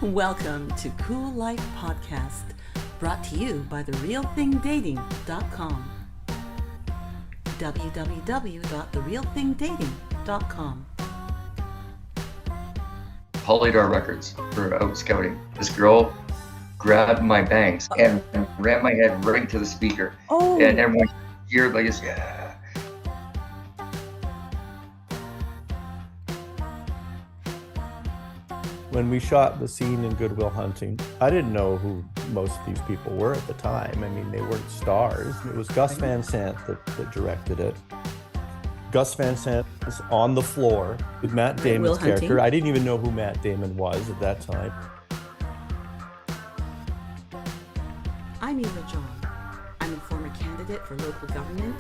Welcome to Cool Life Podcast, brought to you by therealthingdating.com. www.therealthingdating.com. Polydor Records for out scouting. This girl grabbed my bangs and ran my head right into the speaker. Oh. And everyone cheered like this. Yeah. When we shot the scene in Good Will Hunting, I didn't know who most of these people were at the time. I mean, they weren't stars. It was Gus Van Sant that directed it. Gus Van Sant was on the floor with Matt Damon's character. I didn't even know who Matt Damon was at that time. I'm Eva John. I'm a former candidate for local government.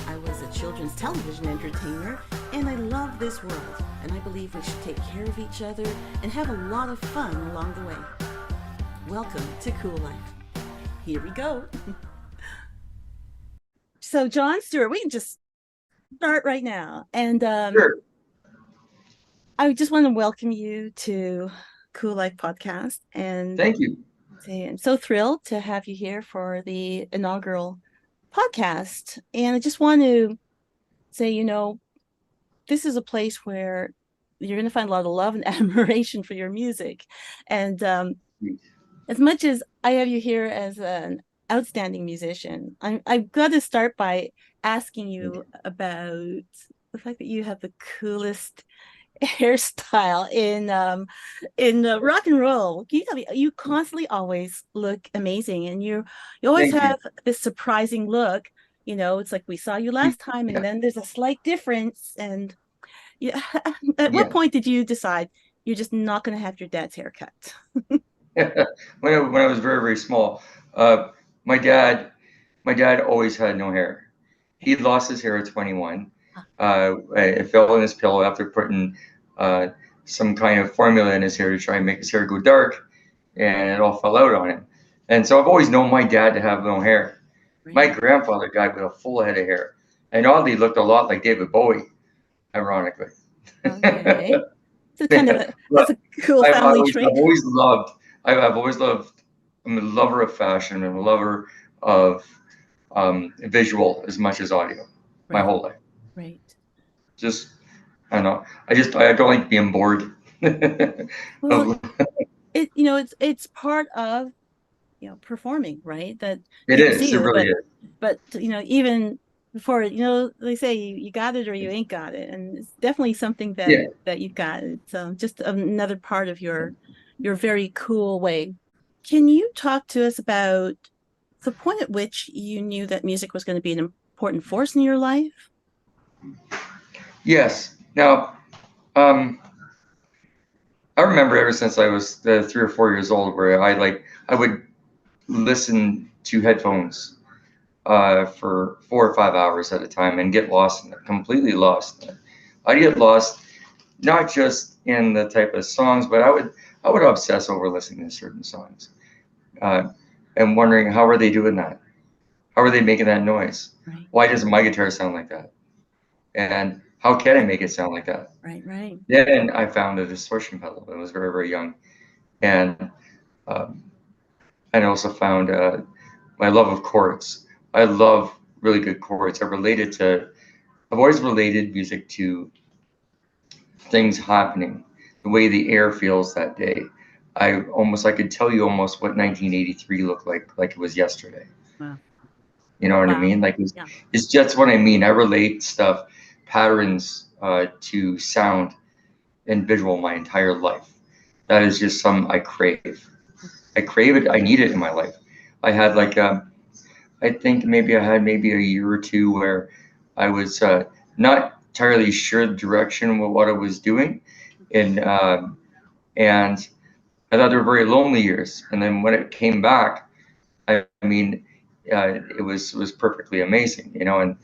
I was a children's television entertainer, and I love this world. And I believe we should take care of each other and have a lot of fun along the way. Welcome to Cool Life. Here we go. So, John Stewart, we can just start right now. And Sure. I just want to welcome you to Cool Life Podcast. And Thank you. I'm so thrilled to have you here for the inaugural podcast. And I just want to say, this is a place where you're going to find a lot of love and admiration for your music. And as much as I have you here as an outstanding musician, I've got to start by asking you about the fact that you have the coolest hairstyle in rock and roll. Can you tell me, you constantly always look amazing, and you always have this surprising look. It's like we saw you last time, and then there's a slight difference. And at what point did you decide you're just not going to have your dad's haircut? when I was very, very small, my dad always had no hair. He lost his hair at 21. It fell in his pillow after putting some kind of formula in his hair to try and make his hair go dark, and it all fell out on him. And so I've always known my dad to have no hair. Right. My grandfather died with a full head of hair, and oddly looked a lot like David Bowie, ironically. Okay. So that's a cool family trait. I've always loved. I'm a lover of fashion and a lover of visual as much as audio. My whole life. Right. Just, I don't know. I don't like being bored. Well, it's part of performing, right? That it is. It really is. But even before, they say you got it or you ain't got it, and it's definitely something that you got. It's just another part of your very cool way. Can you talk to us about the point at which you knew that music was going to be an important force in your life? Yes. Now, I remember ever since I was 3 or 4 years old, where I would listen to headphones for 4 or 5 hours at a time and get lost in it, completely lost in it. I'd get lost not just in the type of songs, but I would obsess over listening to certain songs and wondering, how are they doing that? How are they making that noise? Right. Why doesn't my guitar sound like that? And how can I make it sound like that? Right. Then I found a distortion pedal when I was very, very young. And I also found my love of chords. I love really good chords. I've always related music to things happening, the way the air feels that day. I could tell you almost what 1983 looked like it was yesterday. Wow. You know what I mean? It's just what I mean. I relate stuff, patterns to sound and visual my entire life. That is just something I crave. I crave it. I need it in my life. I had I think maybe I had a year or two where I was not entirely sure the direction of what I was doing, and I thought they were very lonely years. And then when it came back, it was perfectly amazing, and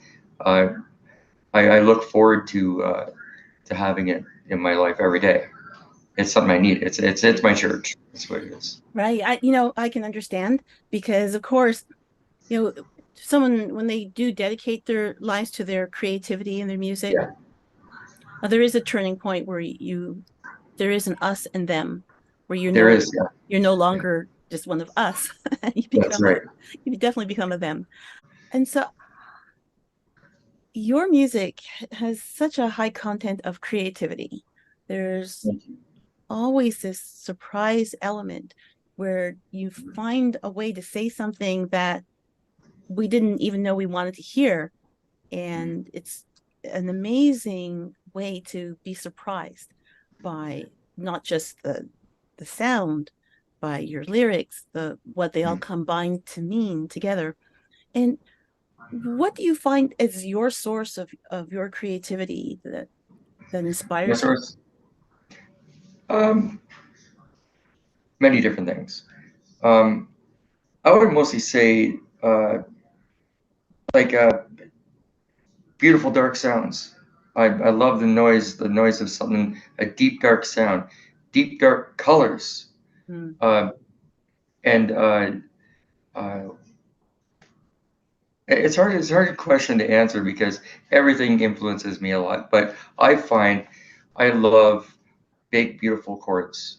I look forward to having it in my life every day. It's something I need. It's my church. That's what it is. Right. I can understand, because of course, someone, when they do dedicate their lives to their creativity and their music, there is a turning point where there is an us and them. where There is, yeah. you're no longer just one of us. That's right. You definitely become a them. And so your music has such a high content of creativity. There's always this surprise element where you find a way to say something that we didn't even know we wanted to hear. And it's an amazing way to be surprised by not just the sound, by your lyrics, what they all combine to mean together. And what do you find as your source of your creativity that My inspires you? source, um, many different things. Um, I would mostly say like beautiful dark sounds. I love the noise of something, a deep dark sound, deep dark colors, Mm. and uh, it's a hard question to answer because everything influences me a lot. But I find I love big, beautiful chords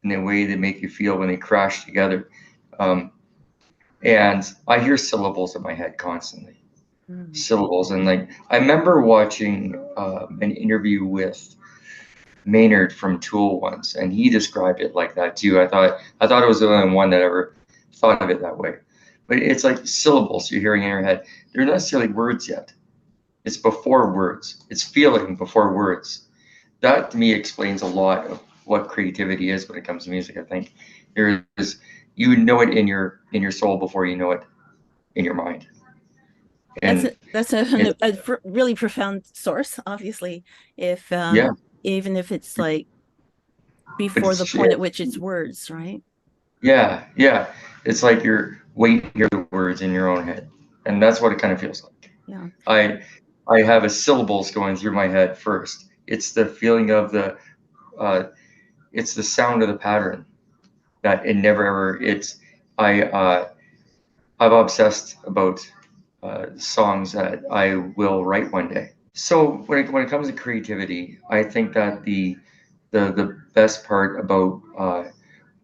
and the way they make you feel when they crash together. Um, and I hear syllables in my head constantly, Mm. syllables. And like I remember watching an interview with Maynard from Tool once, and he described it like that too. I thought it was the only one that ever thought of it that way. But it's like syllables you're hearing in your head. They're not necessarily words yet. It's before words. It's feeling before words. That to me explains a lot of what creativity is when it comes to music. I think there's you know it in your soul before you know it in your mind. And That's it really profound source, obviously. If yeah, even if it's like but before the point at which it's words, right? yeah. It's like you're waiting to hear the words in your own head, and that's what it kind of feels like. Yeah. I I have a syllables going through my head first. It's the feeling of uh, it's the sound of the pattern that it never ever. It's I I'm obsessed about songs that I will write one day. So when it comes to creativity, I think that the best part about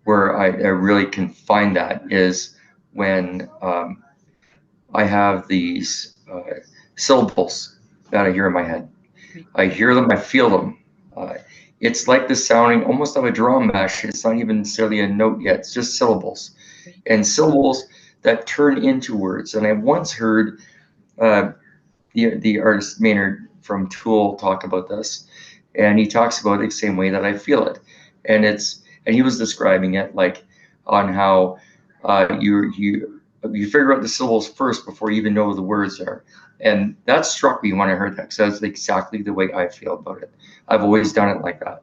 where I really can find that is when I have these syllables that I hear in my head. I hear them, I feel them. Uh, it's like the sounding almost of a drum mash. It's not even necessarily a note yet. It's just syllables and syllables that turn into words. And I once heard uh, the artist Maynard from Tool talk about this, and he talks about it the same way that I feel it, and he was describing it like on how you figure out the syllables first before you even know what the words are, and that struck me when I heard that because that's exactly the way I feel about it. I've always done it like that.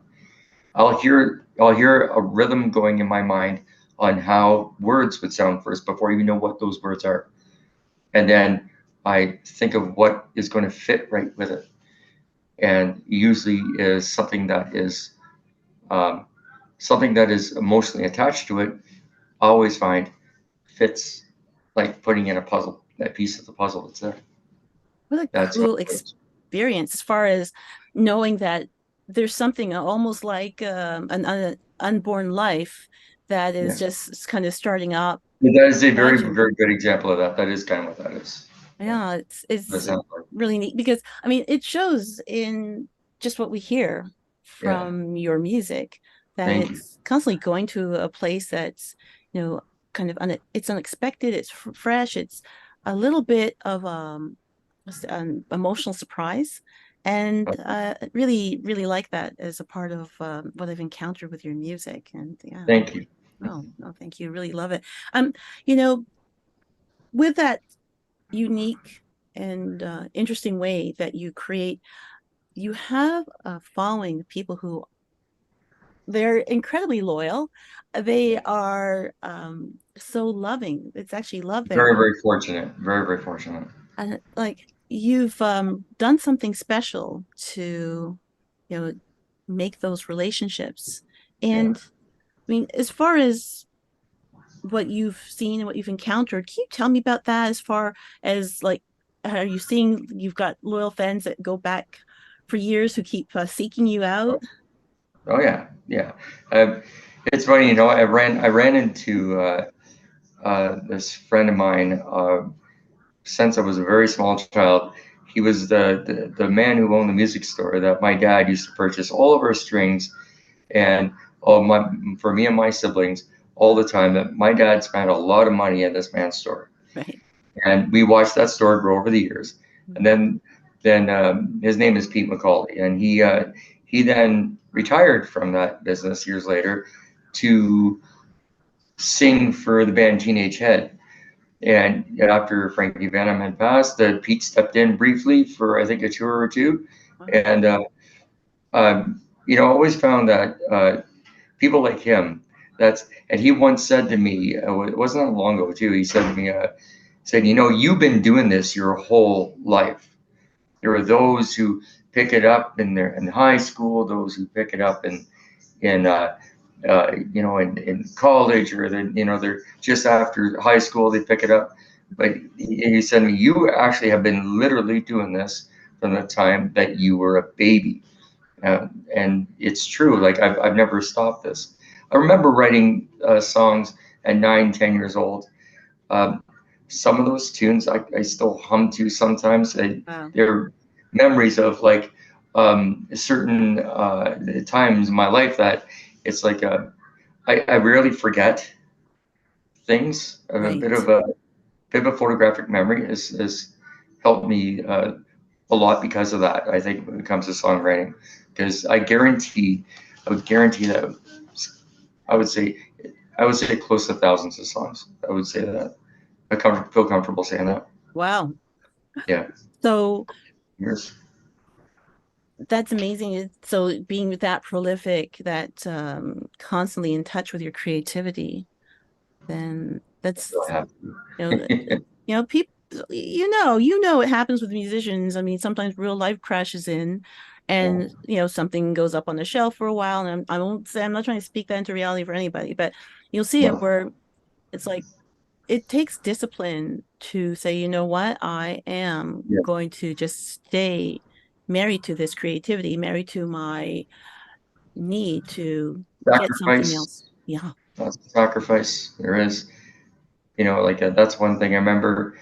I'll hear a rhythm going in my mind on how words would sound first before you even know what those words are, and then I think of what is going to fit right with it, and usually is um, something that is emotionally attached to it. I always find fits like putting in a puzzle, that piece of the puzzle that's there. What a That's what cool experience as far as knowing that there's something almost like unborn life that is yeah. just kind of starting up That is a very around you. very good example of that. That is kind of what that is. Yeah. Yeah, That it's sounds like. really neat because I mean it shows in just what we hear Yeah. from your music that Thank you. it's constantly going to a place that's, you know, kind of it's unexpected, it's fresh, it's a little bit of an emotional surprise, and really like that as a part of what I've encountered with your music. And yeah, Thank you. oh no, thank you, really love it. You know, with that unique and interesting way that you create, you have a following of people who they're incredibly loyal. They are so loving. It's actually love there. Very very fortunate. Very very fortunate. And like you've done something special to, you know, make those relationships. Yeah. And I mean, as far as what you've seen and what you've encountered, can you tell me about that as far as like, are you seeing you've got loyal fans that go back for years who keep seeking you out? Oh yeah, yeah. Um, It's funny, you know, I ran into this friend of mine since I was a very small child. He was the man who owned the music store that my dad used to purchase all of our strings and all my for me and my siblings all the time. That my dad spent a lot of money at this man's store, Right. and we watched that store grow over the years. And then his name is Pete McCauley, and he then retired from that business years later to sing for the band Teenage Head. And after Frankie Vanham had passed, Pete stepped in briefly for I think a tour or two, Wow. and you know, I always found that people like him. And he once said to me, it wasn't that long ago too. He said to me, said, you know, you've been doing this your whole life. There are those who pick it up in high school, those who pick it up in college, or then, you know, they're just after high school, they pick it up. But he said to me, you actually have been literally doing this from the time that you were a baby. And it's true. Like I've never stopped this. I remember writing songs at 9, 10 years old. Um, some of those tunes I still hum to sometimes. Wow. They're memories of like certain times in my life that it's like I rarely forget things. Right. A bit of a photographic memory has helped me a lot because of that. I think when it comes to songwriting, because I would guarantee that I would say I would say close to thousands of songs. I would say that. Feel comfortable saying that. Wow. Yeah. So Years. that's amazing. So being that prolific, that constantly in touch with your creativity, then that's, Still have you know, to. people, it happens with musicians. I mean, sometimes real life crashes in, Yeah. and something goes up on the shelf for a while. And I won't say, I'm not trying to speak that into reality for anybody, but you'll see it No. where it's like it takes discipline to say, you know what, I am Yeah. going to just stay married to this creativity, married to my need to get something Sacrifice. else. Yeah. Lots of sacrifice. There is. You know, like that's one thing I remember.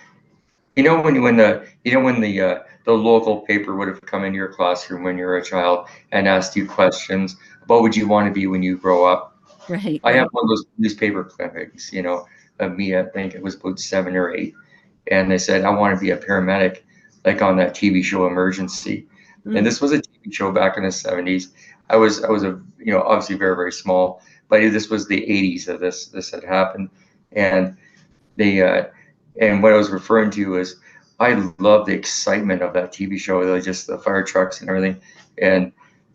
You know when the local paper would have come into your classroom when you were a child and asked you questions. What would you want to be when you grow up? Right, I have right. one of those newspaper clippings, you know, of me. I think it was about 7 or 8, and they said I want to be a paramedic, like on that TV show Emergency. And Mm. this was a TV show back in the 70s. I was a obviously very very small, but this was the 80s that this had happened, and the and what I was referring to is I love the excitement of that TV show, just the fire trucks and everything. And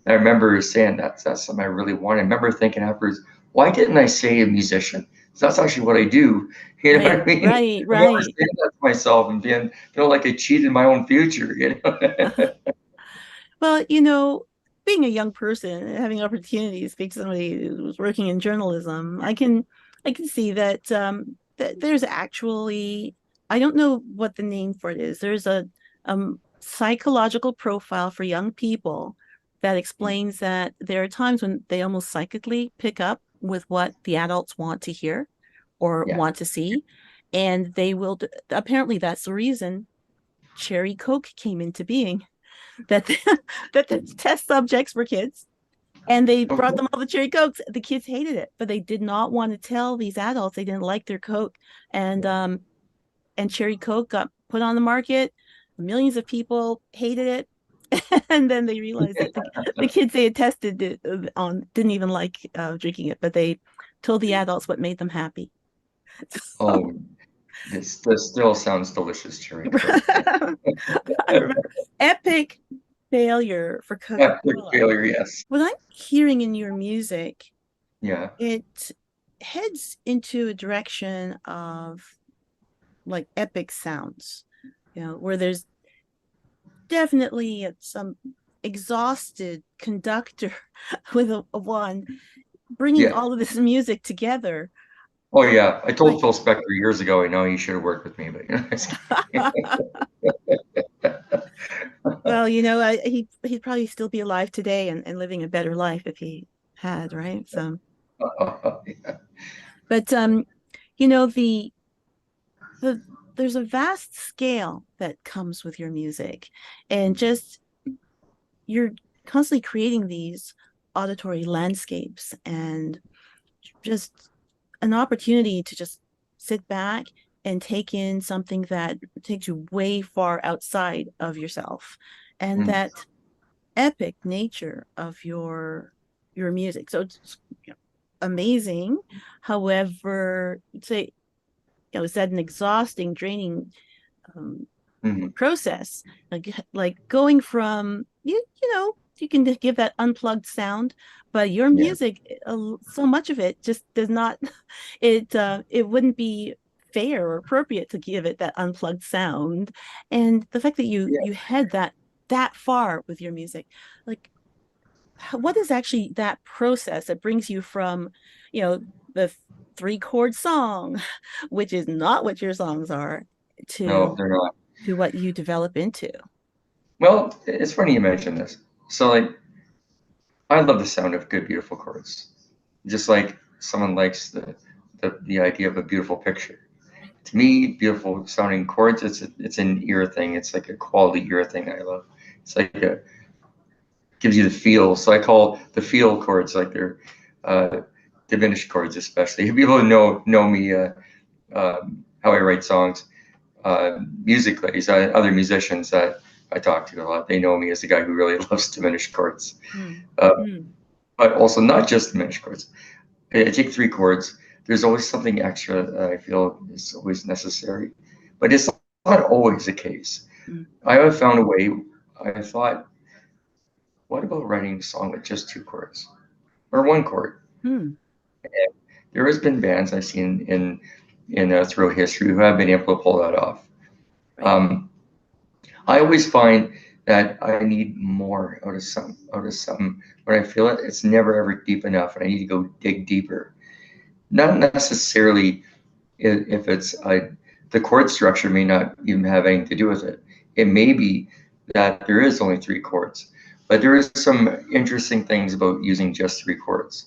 I remember saying that's something I really wanted. I remember thinking afterwards, why didn't I say a musician? 'Cause that's actually what I do. You know what I Right, mean? right, I remember right. saying that to myself and being feel like I cheated my own future. You know? Well, being a young person and having opportunity to speak to somebody who's working in journalism, I can see that that there's actually, I don't know what the name for it is. There's a psychological profile for young people that explains that there are times when they almost psychically pick up with what the adults want to hear or Yeah. want to see, and they will. Apparently, that's the reason Cherry Coke came into being, that that the test subjects were kids, and they brought Okay. them all the cherry cokes. The kids hated it, but they did not want to tell these adults they didn't like their Coke. And cherry Coke got put on the market. Millions of people hated it. And then they realized that the kids they had tested it on didn't even like drinking it, but they told the adults what made them happy. So, Oh, this still sounds delicious, cherry Coke. I remember epic failure for Epic Coca-Cola. failure, yes. What I'm hearing in your music, Yeah. it heads into a direction of like epic sounds, where there's definitely some exhausted conductor with a one bringing Yeah. all of this music together. Oh yeah, I But told Phil Spector years ago. I know he should have worked with me, but just well, he'd probably still be alive today and living a better life if he had, right? So Yeah. But you know, the there's a vast scale that comes with your music, and just you're constantly creating these auditory landscapes, and just an opportunity to just sit back and take in something that takes you way far outside of yourself, and Mm, that epic nature of your music. So it's, you know, amazing. However, say, you know, is that an exhausting, draining um, mhm. process? Like going from you know, you can give that unplugged sound, but your Yeah. music, so much of it just does not. It wouldn't be fair or appropriate to give it that unplugged sound. And the fact that Yeah. you head that far with your music, like what is actually that process that brings you from, you know, the three chord song, which is not what your songs are, No, to they're not. what you develop into? Well, it's funny you mentioned this. So, like, I love the sound of good, beautiful chords. Just like someone likes the idea of a beautiful picture. To me, beautiful sounding chords, it's an ear thing. It's like a quality ear thing I love. It's like a gives you the feel. So I call the feel chords like they're uh, diminished chords, especially. People who know me, how I write songs, musically, other musicians that I talk to a lot, they know me as the guy who really loves diminished chords. Mm. Uh, Mm. but also not just diminished chords. I take three chords. There's always something extra that I feel is always necessary, but it's not always the case. Mm. I have found a way. I thought, what about writing a song with just two chords or one chord? Mm. And there has been bands I've seen in throughout history who have been able to pull that off. Right. Um, I always find that I need more out of something. When I feel it, it's never ever deep enough, and I need to go dig deeper. Not necessarily if it's the chord structure may not even have anything to do with it. It may be that there is only three chords, but there is some interesting things about using just three chords.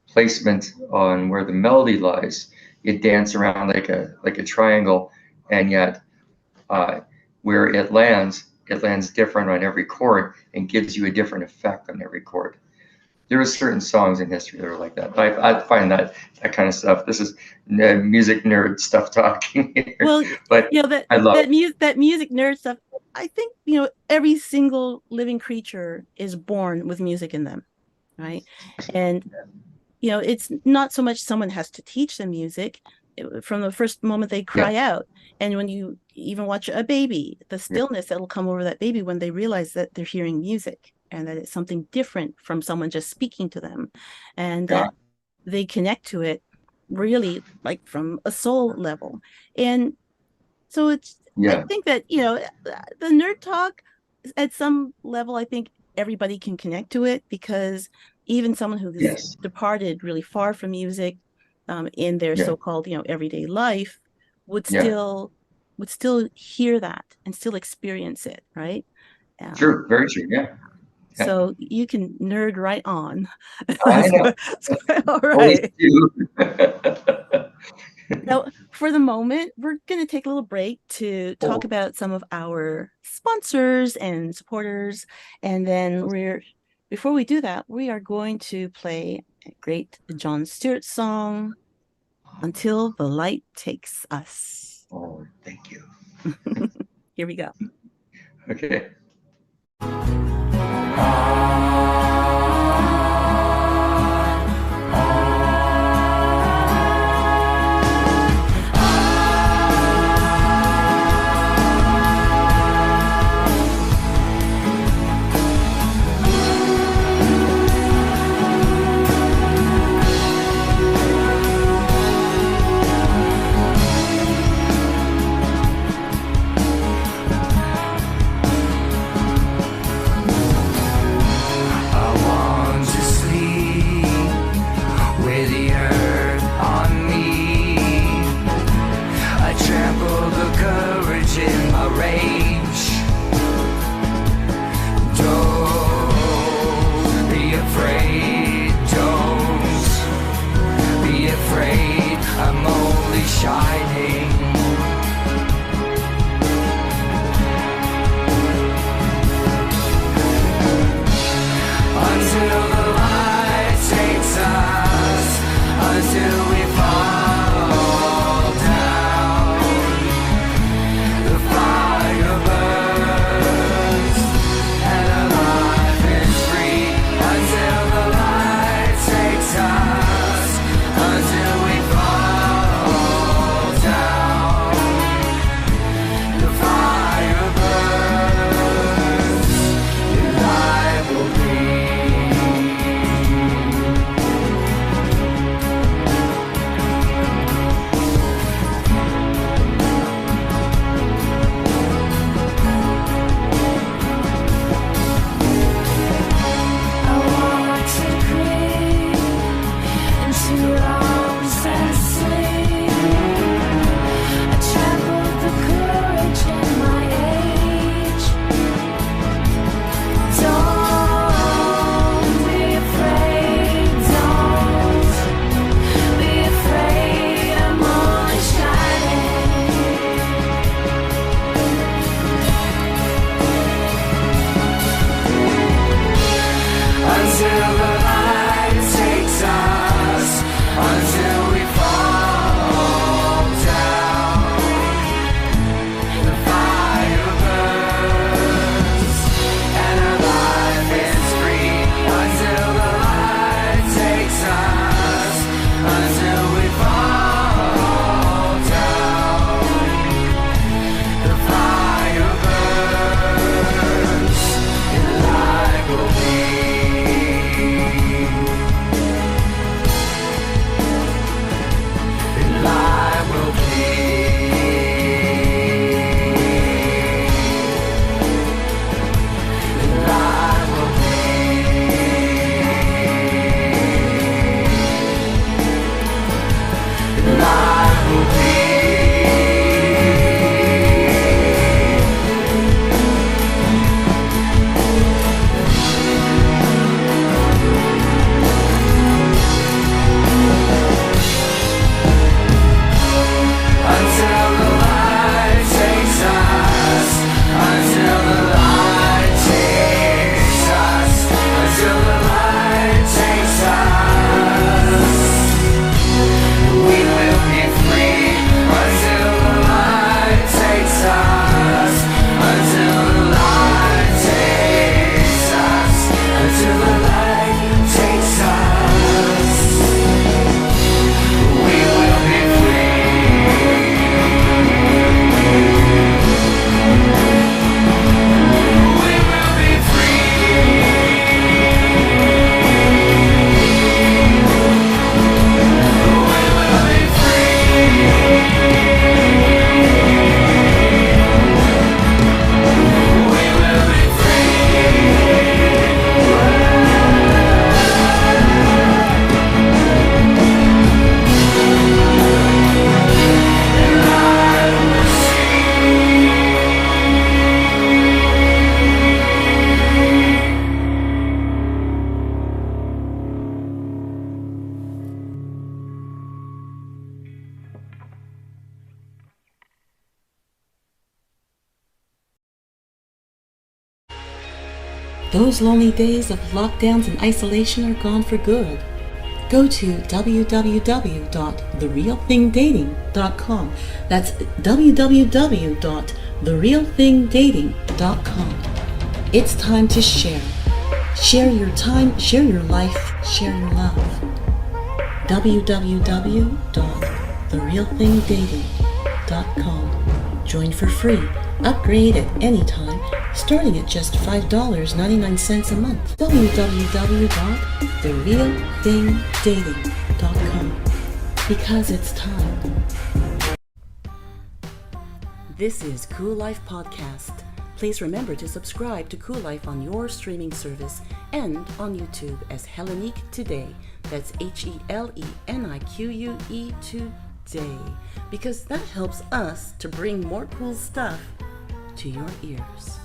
Placement on where the melody lies, you dance around like a triangle, and yet uh, where it lands different on every chord and gives you a different effect on every chord. There are certain songs in history that are like that. I find that kind of stuff. This is music nerd stuff talking here, Well, but you know, that I love that music nerd stuff. I think, you know, every single living creature is born with music in them, right? And you know, it's not so much someone has to teach them music from the first moment they yeah, cry out. And when you even watch a baby, the yeah, stillness that'll come over that baby when they realize that they're hearing music, and that it's something different from someone just speaking to them, and yeah, that they connect to it really like from a soul level. And so I yeah, think that, you know, the nerd talk at some level, I think everybody can connect to it, because even someone who has yes, departed really far from music, in their yeah, so-called, you know, everyday life, would yeah. still hear that and still experience it, right? Um, True, very true. Yeah, yeah. so you can nerd right on. I know. All Always right. do. Now, for the moment, we're going to take a little break to talk Oh, about some of our sponsors and supporters. And then before we do that, we are going to play a great John Stewart song, Until the Light Takes Us. oh, thank you. Here we go. Okay. Those lonely days of lockdowns and isolation are gone for good. Go to www.therealthingdating.com. That's www.therealthingdating.com. It's time to share. Share your time, share your life, share your love. www.therealthingdating.com. Join for free. Upgrade at any time, starting at just $5.99 a month. www.therealthingdating.com. Because it's time. This is Cool Life Podcast. Please remember to subscribe to Cool Life on your streaming service and on YouTube as Hellenique Today. That's HELENIQUE Today. Because that helps us to bring more cool stuff to your ears.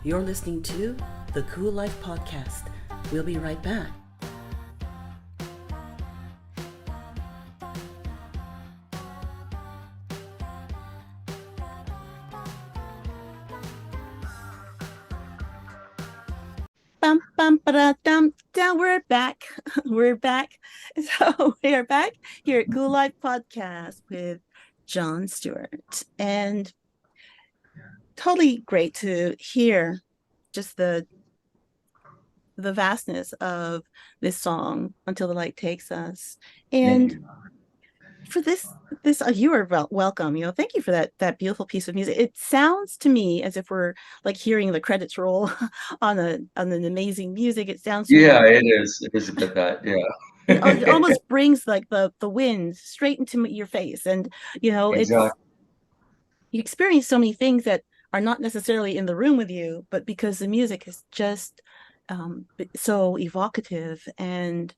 You're listening to the Cool Life Podcast. We'll be right back. Bum, bum, ba-da-dum, down. We're back. We're back. So we are back here at Cool Life Podcast with John Stewart. And totally great to hear just the vastness of this song, Until the Light Takes Us. And for this you are welcome. Thank you for that beautiful piece of music. It sounds to me as if we're like hearing the credits roll on an amazing music. It sounds it is a bit that, it almost brings like the wind straight into your face, and exactly. You experience so many things that are not necessarily in the room with you, but because the music is just so evocative, and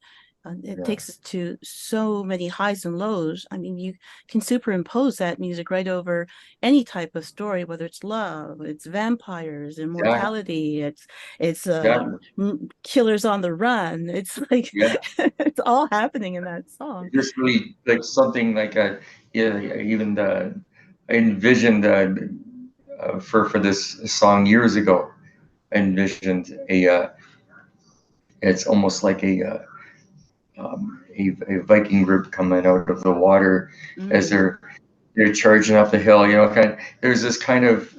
it takes us to so many highs and lows. I mean, you can superimpose that music right over any type of story, whether it's love, it's vampires, immortality, it's killers on the run. It's like it's all happening in that song. Just really like something like even I envisioned for this song years ago. I envisioned it's almost like a Viking group coming out of the water as they're charging up the hill. There's this kind of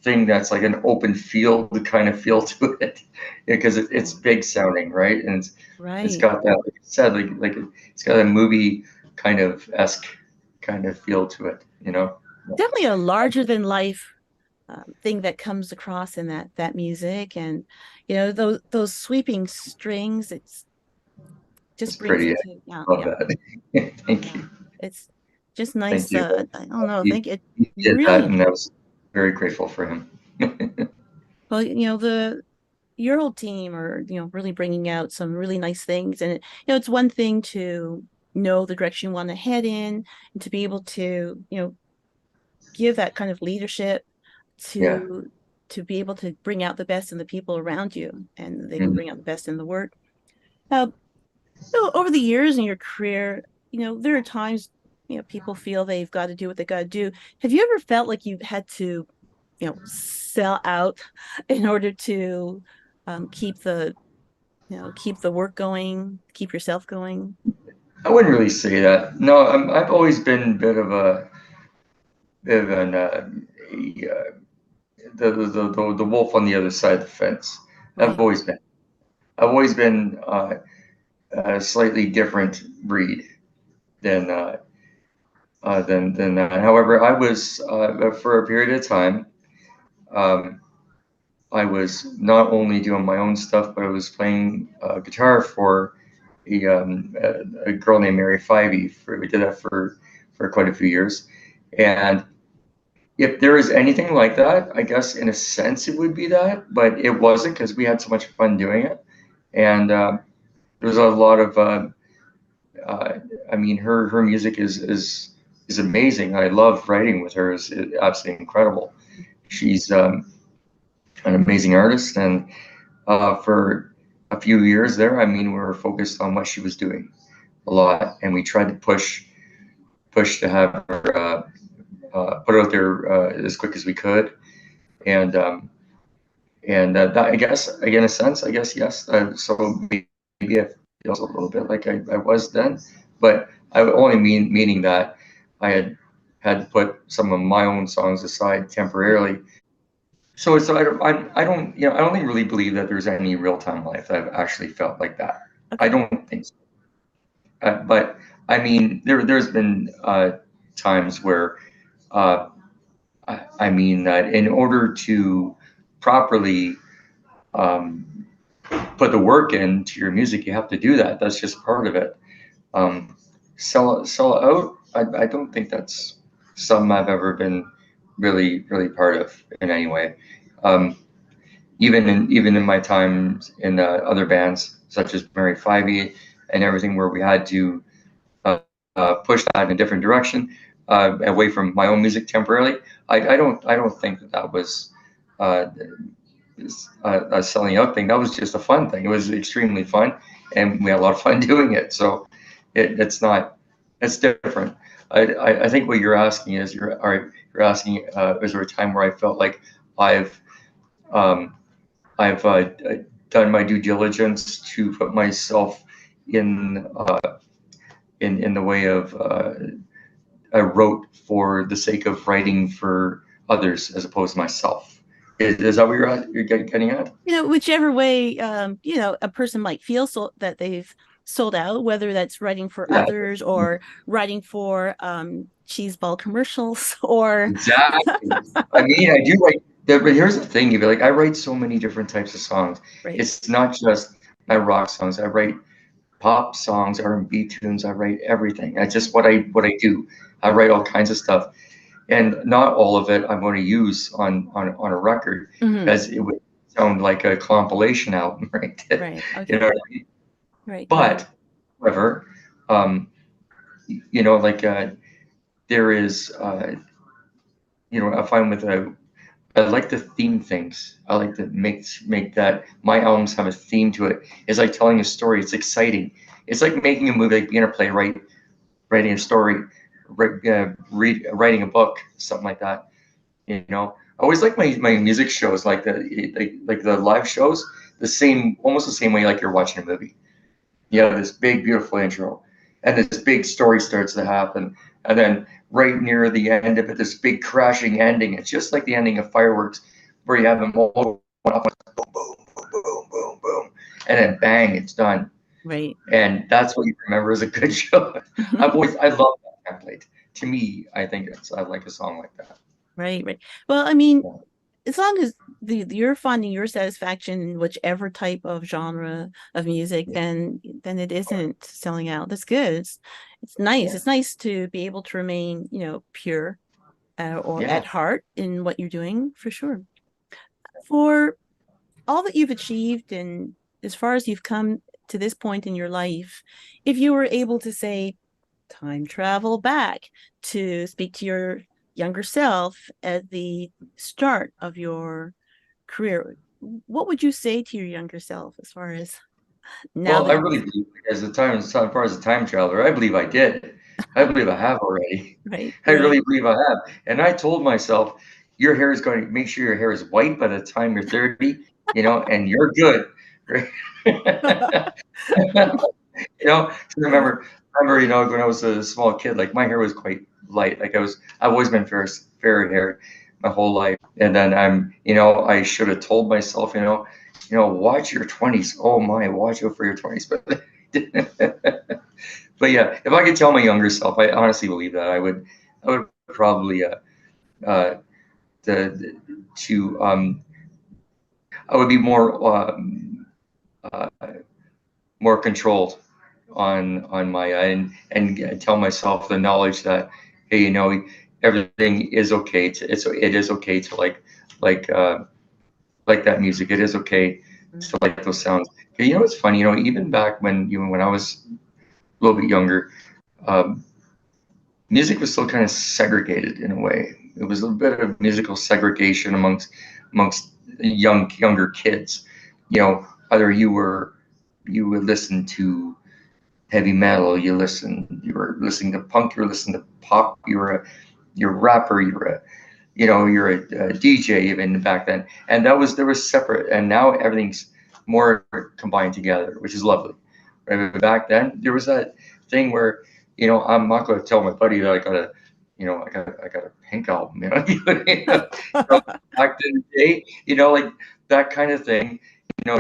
thing that's like an open field kind of feel to it, because it's big sounding, right? And it's got that, like I said, like it's got a movie kind of esque kind of feel to it. Definitely a larger than life thing that comes across in that music, and those sweeping strings. It's just brings pretty. it to Love that. Thank you. It's just nice. Thank you. I don't know. I think it did really that, and I was very grateful for him. Well, your whole team are really bringing out some really nice things, and it's one thing to know the direction you want to head in, and to be able to give that kind of leadership to be able to bring out the best in the people around you, and they can bring out the best in the work. Now, over the years in your career, there are times people feel they've got to do what they got to do. Have you ever felt like you've had to sell out in order to keep the work going, keep yourself going? I wouldn't really say that. No, I've always been a bit of an the wolf on the other side of the fence. Right. I've always been a slightly different breed than that. However, I was for a period of time. I was not only doing my own stuff, but I was playing guitar for a girl named Mary Fivey. We did that for quite a few years, and if there is anything like that, I guess in a sense it would be that, but it wasn't, because we had so much fun doing it, and there was a lot of. I mean, her music is amazing. I love writing with her. It's absolutely incredible. She's an amazing artist, and for a few years there, I mean, we were focused on what she was doing a lot, and we tried to push to have her put it out there as quick as we could. and that I guess, again, a sense, I guess, yes. So maybe it feels a little bit like I was then, but I only meaning that I had to put some of my own songs aside temporarily. So I don't, you know, I don't really believe that there's any real time life that I've actually felt like that. Okay. I don't think so. But I mean, there's been times where uh, I mean that in order to properly um, put the work into your music, you have to do that. That's just part of it. Um, sell it out. I don't think that's something I've ever been really part of in any way. Um, even in my times in other bands such as Mary 5e and everything, where we had to push that in a different direction, away from my own music temporarily. I don't think that was uh, a selling out thing. That was just a fun thing. It was extremely fun, and we had a lot of fun doing it. So it's not, it's different. I think what you're asking is you're asking, is there a time where I felt like I've um, I've done my due diligence to put myself in in the way of I wrote for the sake of writing for others as opposed to myself. Is that what you're getting at? You know, whichever way, you know, a person might feel so that they've sold out, whether that's writing for Yeah, others or writing for cheeseball commercials or exactly. I mean, I do write, but here's the thing, you be like, I write so many different types of songs. right. It's not just my rock songs. I write pop songs, R&B tunes. I write everything. That's just what I do. I write all kinds of stuff, and not all of it I'm going to use on a record, Mm-hmm. because it would sound like a compilation album, right? Right. Okay. You know what I mean? Right. But however, um, you know, like there is, you know, I find with I like to theme things. I like to make that my albums have a theme to it. It's like telling a story. It's exciting. It's like making a movie, like being a playwright, writing a story, writing a book, something like that. You know, I always like my music shows, like the live shows, the same, almost the same way like you're watching a movie. You have this big, beautiful intro, and this big story starts to happen, and then right near the end of it, this big crashing ending. It's just like the ending of fireworks, where you have them all going off, boom, boom, boom, boom, boom, boom, and then bang, it's done. Right. And that's what you remember as a good show. I love that template. To me, I think I like a song like that. Right. Right. Well, I mean, Yeah. as long as you're finding your satisfaction in whichever type of genre of music, Yeah. then it isn't selling out. That's good. It's nice. Yeah. It's nice to be able to remain, you know, pure or Yeah. at heart in what you're doing, for sure. For all that you've achieved and as far as you've come to this point in your life, if you were able to say time travel back to speak to your younger self at the start of your career, what would you say to your younger self as far as now Well, I that really believe, as far as a time traveler, I believe I did. I believe I have already. right, I right. really believe I have. And I told myself, your hair is going to make sure your hair is white by the time you're 30, you know, and you're good. Right? You know, remember, you know, when I was a small kid, like my hair was quite light. I've always been fair haired my whole life. And then you know, I should have told myself, you know, watch your 20s. Oh my, watch out for your 20s. But but yeah, if I could tell my younger self, I honestly believe that I would probably uh to I would be uh, more controlled on my and tell myself the knowledge that, hey, you know, everything is okay to it is okay to like uh like that music. It is okay to like those sounds. You know, it's funny, you know, even back when I was a little bit younger, um, music was still kind of segregated in a way. It was a bit of musical segregation amongst younger kids. You know, either you would listen to heavy metal, you were listening to punk, you were listening to pop, you're a rapper, you're a DJ even back then, and there was separate, and now everything's more combined together, which is lovely. Right? But back then there was that thing where, I'm not going to tell my buddy that I got a Pink album, back in the day, like that kind of thing.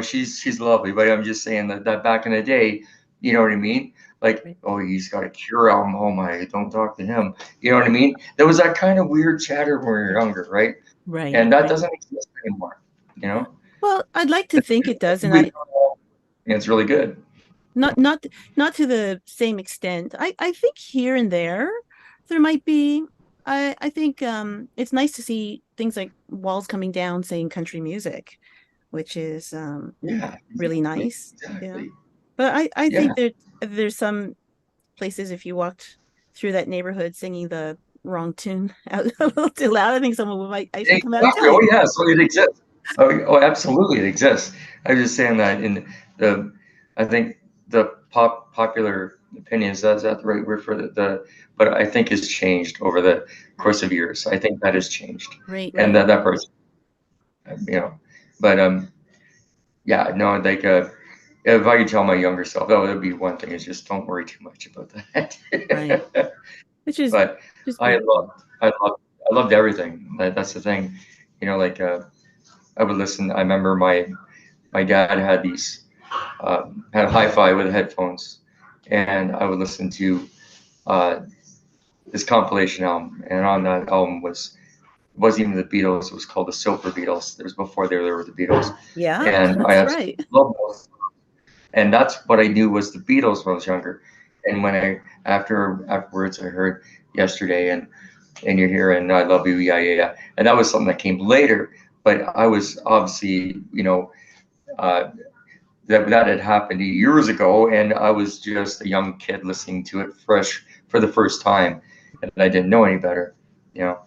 She's lovely, but I'm just saying that back in the day, you know what I mean? Like, Right. oh, he's got a Cure album. Oh my, don't talk to him. You know what I mean? There was that kind of weird chatter when we were younger, right? Right. And that Right. doesn't exist anymore. You know, Well, I'd like to think it does, and we and it's really good. not not to the same extent. I think here and there might be. I think it's nice to see things like walls coming down saying country music, which is Yeah, really exactly, nice. Yeah. exactly. But I Yeah, think there's some places if you walked through that neighborhood singing the wrong tune out a little too loud, I think someone might actually come out and exactly. tell Oh you. yeah, so it exists. Oh, absolutely, it exists. I was just saying that the, I think the popular opinion, is that the right word for but I think it's changed over the Right. course of years. I think that has changed, Right, and right. that person, but yeah, no, like if I could tell my younger self, that would be one thing, is just don't worry too much about that. Right. Which is But just I beautiful. loved, I loved, I loved everything. That's the thing, like I would listen. I remember my dad had had a hi-fi with headphones, and I would listen to uh, this compilation album, and on that album wasn't even the Beatles. It was called the Silver Beatles. It was before there were the Beatles, Yeah, and I that's absolutely right. loved those. And that's what I knew was the Beatles when I was younger. And when afterwards I heard Yesterday and You're Here and I Love You, yeah, yeah, yeah, and that was something that came later. But I was obviously, uh, that had happened years ago, and I was just a young kid listening to it fresh for the first time, and I didn't know any better. You know,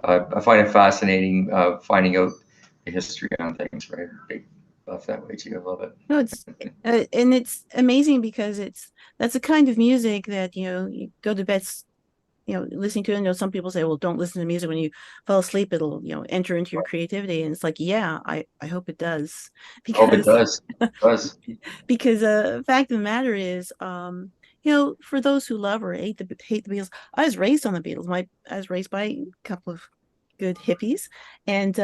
I find it fascinating finding out the history on things. Right, big love that way too. I love it. No, it's and it's amazing because that's the kind of music that you go to bed, listening to it. Some people say, well, don't listen to music when you fall asleep, it'll enter into your creativity, and it's like, yeah, I hope it does, I hope it because does. It does. fact of the matter is, for those who love or hate the Beatles, I was raised on the Beatles. I was raised by a couple of good hippies, and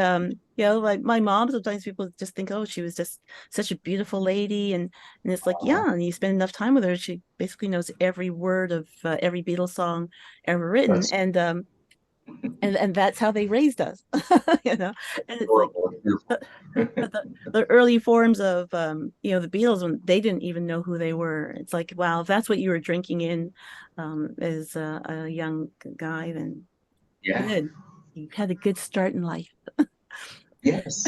like my mom, sometimes people just think, oh, she was just such a beautiful lady, and it's like, Uh, yeah, and you spend enough time with her, she basically knows every word of every Beatles song ever written, that's and that's how they raised us. And it's like adorable. It's beautiful. the early forms of the Beatles, when they didn't even know who they were. It's like, wow, if that's what you were drinking in as a young guy, then Yeah. good, you had a good start in life. Yes.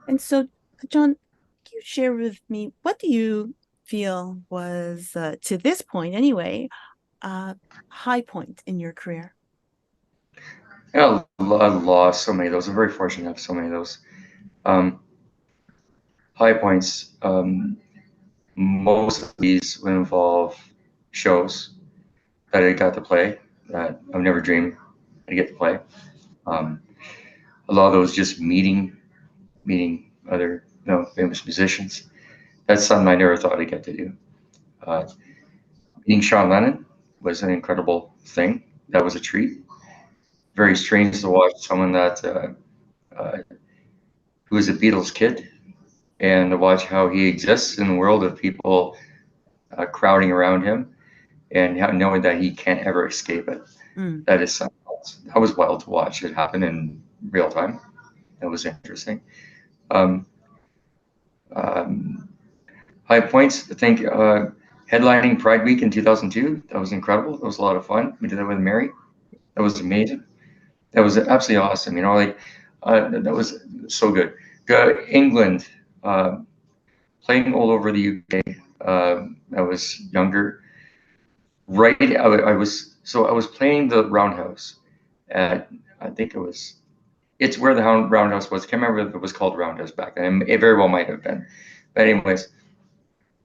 And so, John, can you share with me, what do you feel was, to this point anyway, high point in your career? I lost so many of those. I'm very fortunate to have so many of those. Um, High points. Most of these would involve shows that I got to play that I've never dreamed I'd get to play. Um, a lot of those just meeting other famous musicians. That's something I never thought I'd get to do. Uh, Meeting Sean Lennon was an incredible thing. That was a treat. Very strange to watch someone that uh, who was a Beatles kid, and to watch how he exists in the world of people crowding around him, and knowing that he can't ever escape it. Mm. That is something else. That was wild to watch it happen in real time. That was interesting. Um, um, High points, I think, headlining Pride Week in 2002. That was incredible. That was a lot of fun. We did that with Mary. That was amazing. That was absolutely awesome. That was so good. England, playing all over the UK. I was younger. Right, I was playing the Roundhouse at, I think it's where the Roundhouse was. I can't remember if it was called Roundhouse back then. It very well might have been. But anyways,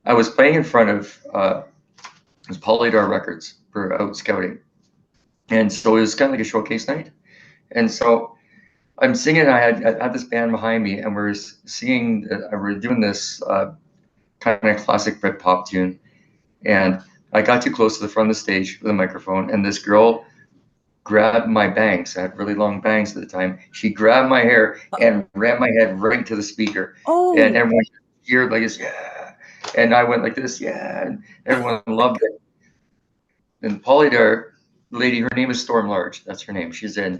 I was playing in front of it was Polydor Records for out scouting, And so it was kind of like a showcase night. And so I'm singing. I had this band behind me, and we're singing. We're doing this kind of classic Britpop tune. And I got too close to the front of the stage with a microphone, and this girl grabbed my bangs. I had really long bangs at the time. She grabbed my hair and ran my head right to the speaker. Oh. And everyone cheered like this, yeah. And I went like this, yeah. And everyone loved it. And Polly Dare, lady, her name is Storm Large. That's her name. She's a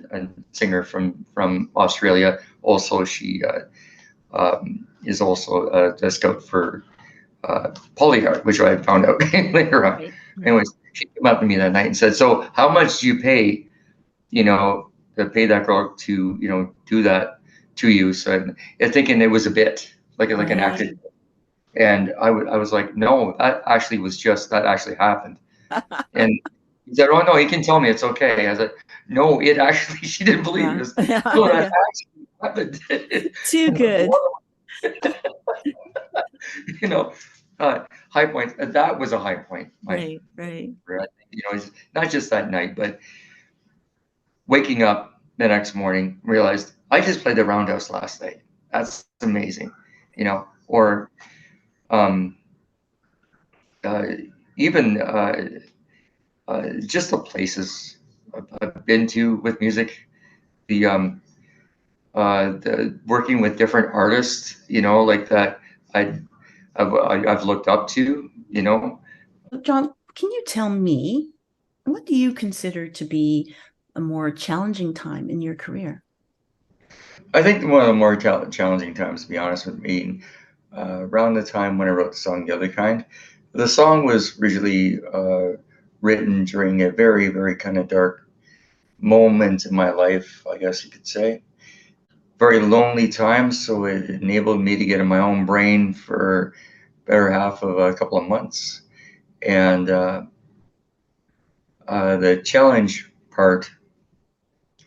singer from Australia. Also, she is also a scout for Polly Dare, which I found out later on. Right. Anyways, she came up to me that night and said, "So, how much do you pay? To pay that girl to do that to you?" So I'm thinking it was a bit like an accident. And I was like, no, that actually happened. And he said, "Oh no, you can tell me, it's okay." I said, "No, it actually," she didn't believe it. Was, no, that actually happened. Too good. High point. That was a high point. Right. It's not just that night, but waking up the next morning, realized I just played the Roundhouse last night. That's amazing, or even just the places I've been to with music, the working with different artists, like that I've looked up to, John, can you tell me, what do you consider to be a more challenging time in your career? I think one of the more challenging times, to be honest with me, around the time when I wrote the song "The Other Kind." The song was originally written during a very, very kind of dark moment in my life, I guess you could say. Very lonely time, so it enabled me to get in my own brain for better half of a couple of months. And the challenge part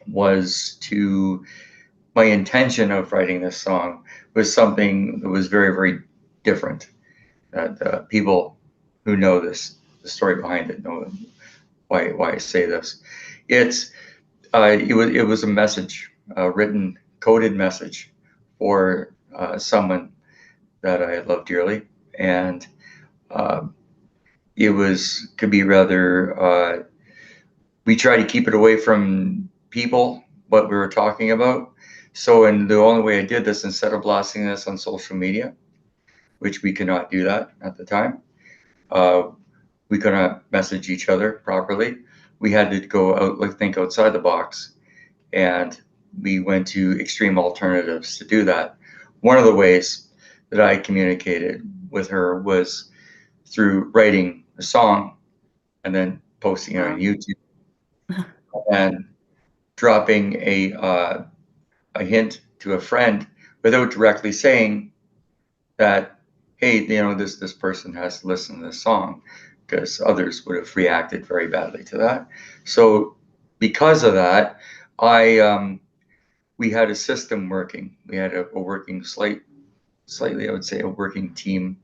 was my intention of writing this song was something that was very, very different. That people who know the story behind it, know why I say this. It was a message, a written, coded message for someone that I love dearly, and it could be rather. We try to keep it away from people what we were talking about. So, and the only way I did this, instead of blasting this on social media, which we could not do that at the time, we could not message each other properly. We had to go out, think outside the box, and we went to extreme alternatives to do that. One of the ways that I communicated with her was through writing a song and then posting it on YouTube and dropping a hint to a friend without directly saying that, hey, this person has to listen to this song, because others would have reacted very badly to that. So because of that, we had a system working. We had a working slightly, I would say, a working team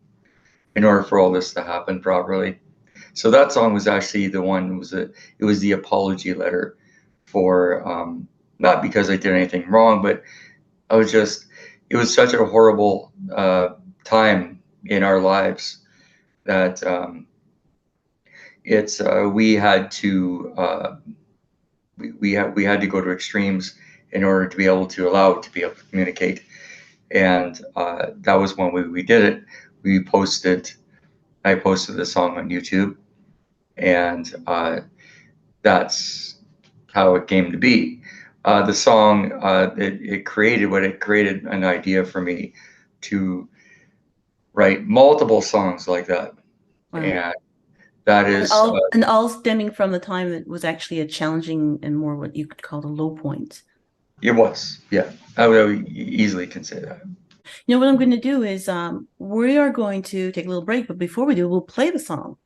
in order for all this to happen properly. So that song was actually the one. It was the apology letter for not because I did anything wrong, but it was such a horrible time in our lives that we had to we had to go to extremes in order to be able to allow it to be able to communicate. And that was one way we did it. I posted the song on YouTube, and that's how it came to be. The song, it created an idea for me to write multiple songs like that. Wow. And that is all stemming from the time that was actually a challenging and more what you could call a low point. It was, yeah. I would easily consider that. What I'm going to do is we are going to take a little break, but before we do, we'll play the song.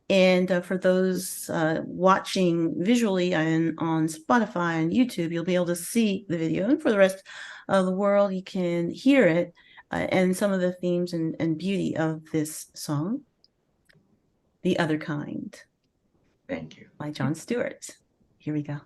And for those watching visually on Spotify and YouTube, you'll be able to see the video. And for the rest of the world, you can hear it and some of the themes and beauty of this song, "The Other Kind." Thank you. By John Stewart. Here we go.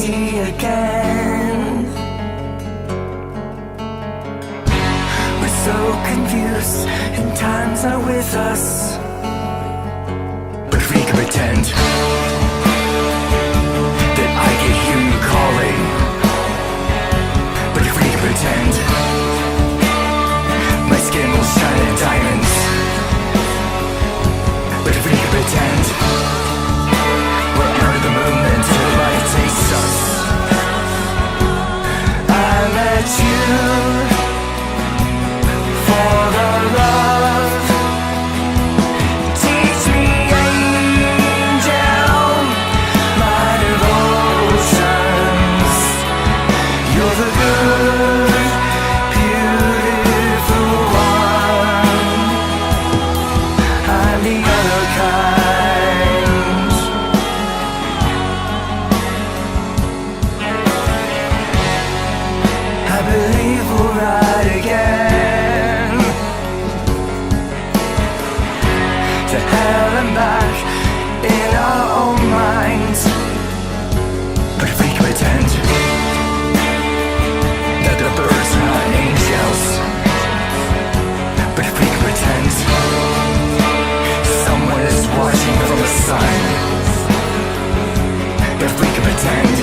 see again. We're so confused and times are with us, but if we can pretend that I can hear you calling, but if we can pretend my skin will shine like diamonds, but if we can pretend we're under the moon until the light takes us. I met you for the love. Teach me, angel, my devotions. You're the good, beautiful one. I'm the other kind. I believe we'll ride again to hell and back in our own minds. But if we can pretend that the birds are not angels, but if we can pretend someone is watching from the sun, but if we can pretend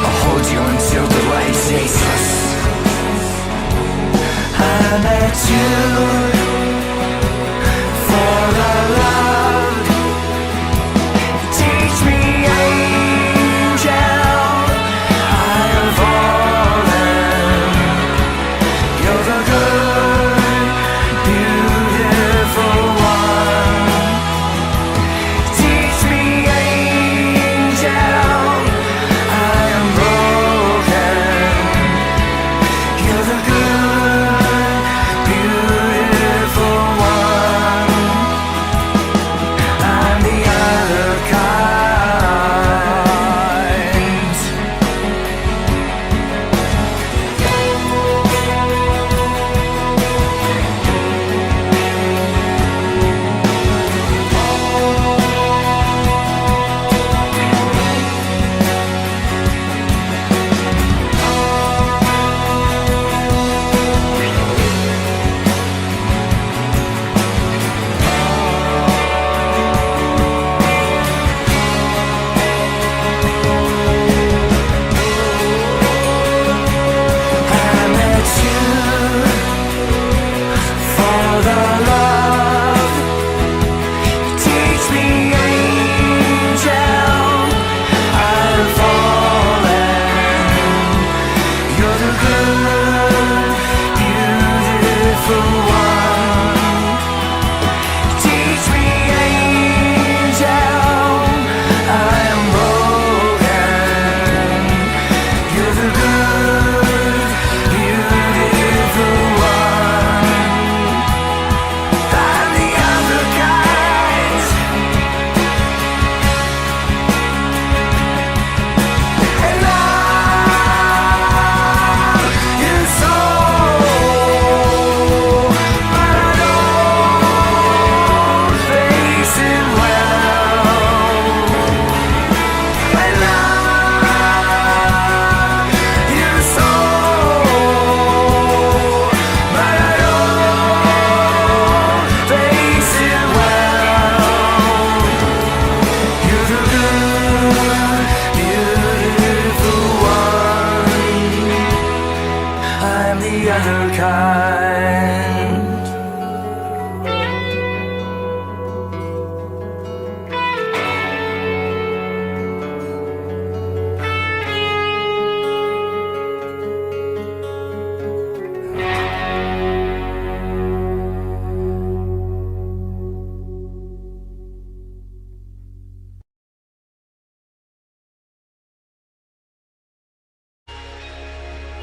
I'll hold you until the light takes us. I met you for the love. Teach me, angel, I am fallen. You're the good, beautiful one. Teach me, angel, I am broken. You're the good, beautiful one.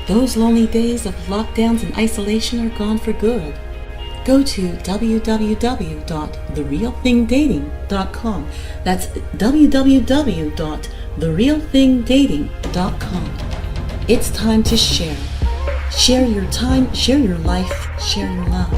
Those lonely days of lockdowns and isolation are gone for good. Go to www.therealthingdating.com. That's www.therealthingdating.com. It's time to share. Share your time, share your life, share your love.